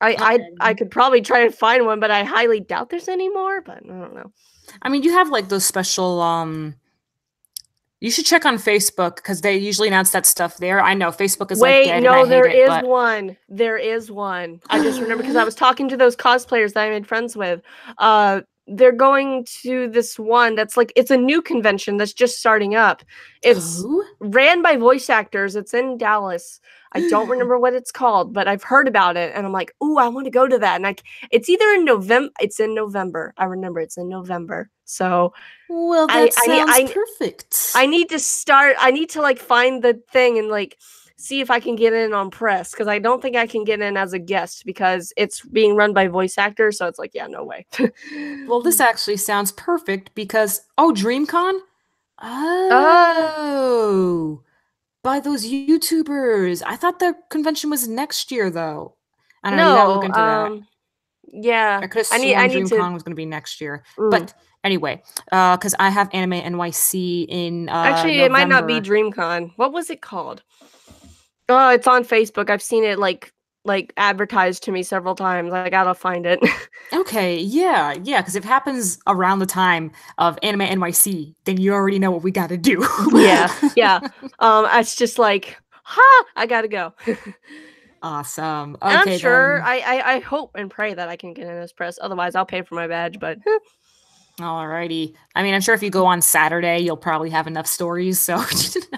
I could probably try to find one, but I highly doubt there's any more, but I don't know. I mean, you have like those special you should check on Facebook because they usually announce that stuff there. I know Facebook is like dead. No, there is one. There is one. I just remember because I was talking to those cosplayers that I made friends with. They're going to this one that's like, it's a new convention that's just starting up. It's ran by voice actors. It's in Dallas. I don't remember what it's called, but I've heard about it, and I'm like, ooh, I want to go to that. And it's either in November. It's in November. I remember it's in November. So, well, that sounds perfect. I need to start. I need to like find the thing and like see if I can get in on press because I don't think I can get in as a guest because it's being run by voice actors. So it's like, yeah, no way. Well, this actually sounds perfect because DreamCon. Oh. By those YouTubers. I thought the convention was next year, though. I don't know. You gotta look into that. Yeah. I could have sworn DreamCon was going to be next year. But anyway, because I have Anime NYC in actually, November. It might not be DreamCon. What was it called? Oh, it's on Facebook. I've seen it like advertised to me several times. I gotta find it. Okay, yeah, because if it happens around the time of Anime NYC, then you already know what we gotta do. yeah. It's just like, I gotta go. Awesome. Okay, I'm sure. I hope and pray that I can get in this press. Otherwise, I'll pay for my badge. But alrighty. I mean, I'm sure if you go on Saturday, you'll probably have enough stories. So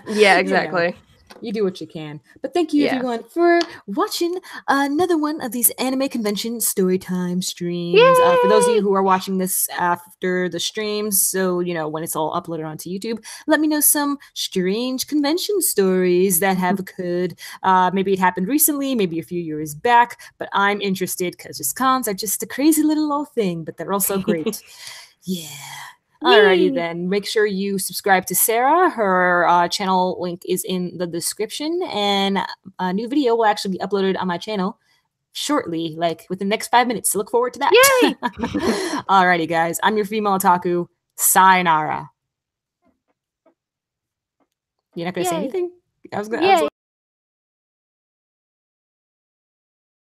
yeah, exactly. You do what you can. But thank you, everyone, for watching another one of these anime convention Storytime streams. For those of you who are watching this after the streams, so, when it's all uploaded onto YouTube, let me know some strange convention stories that have occurred. Maybe it happened recently, maybe a few years back, but I'm interested because just cons are just a crazy little old thing, but they're also great. Yeah. Alrighty Yay! then. Make sure you subscribe to Sarah. Her channel link is in the description, and a new video will actually be uploaded on my channel shortly, like within the next 5 minutes. So look forward to that. Yay! Alrighty, guys. I'm your female otaku. Sayonara. You're not gonna say Yay! anything? I was Yay!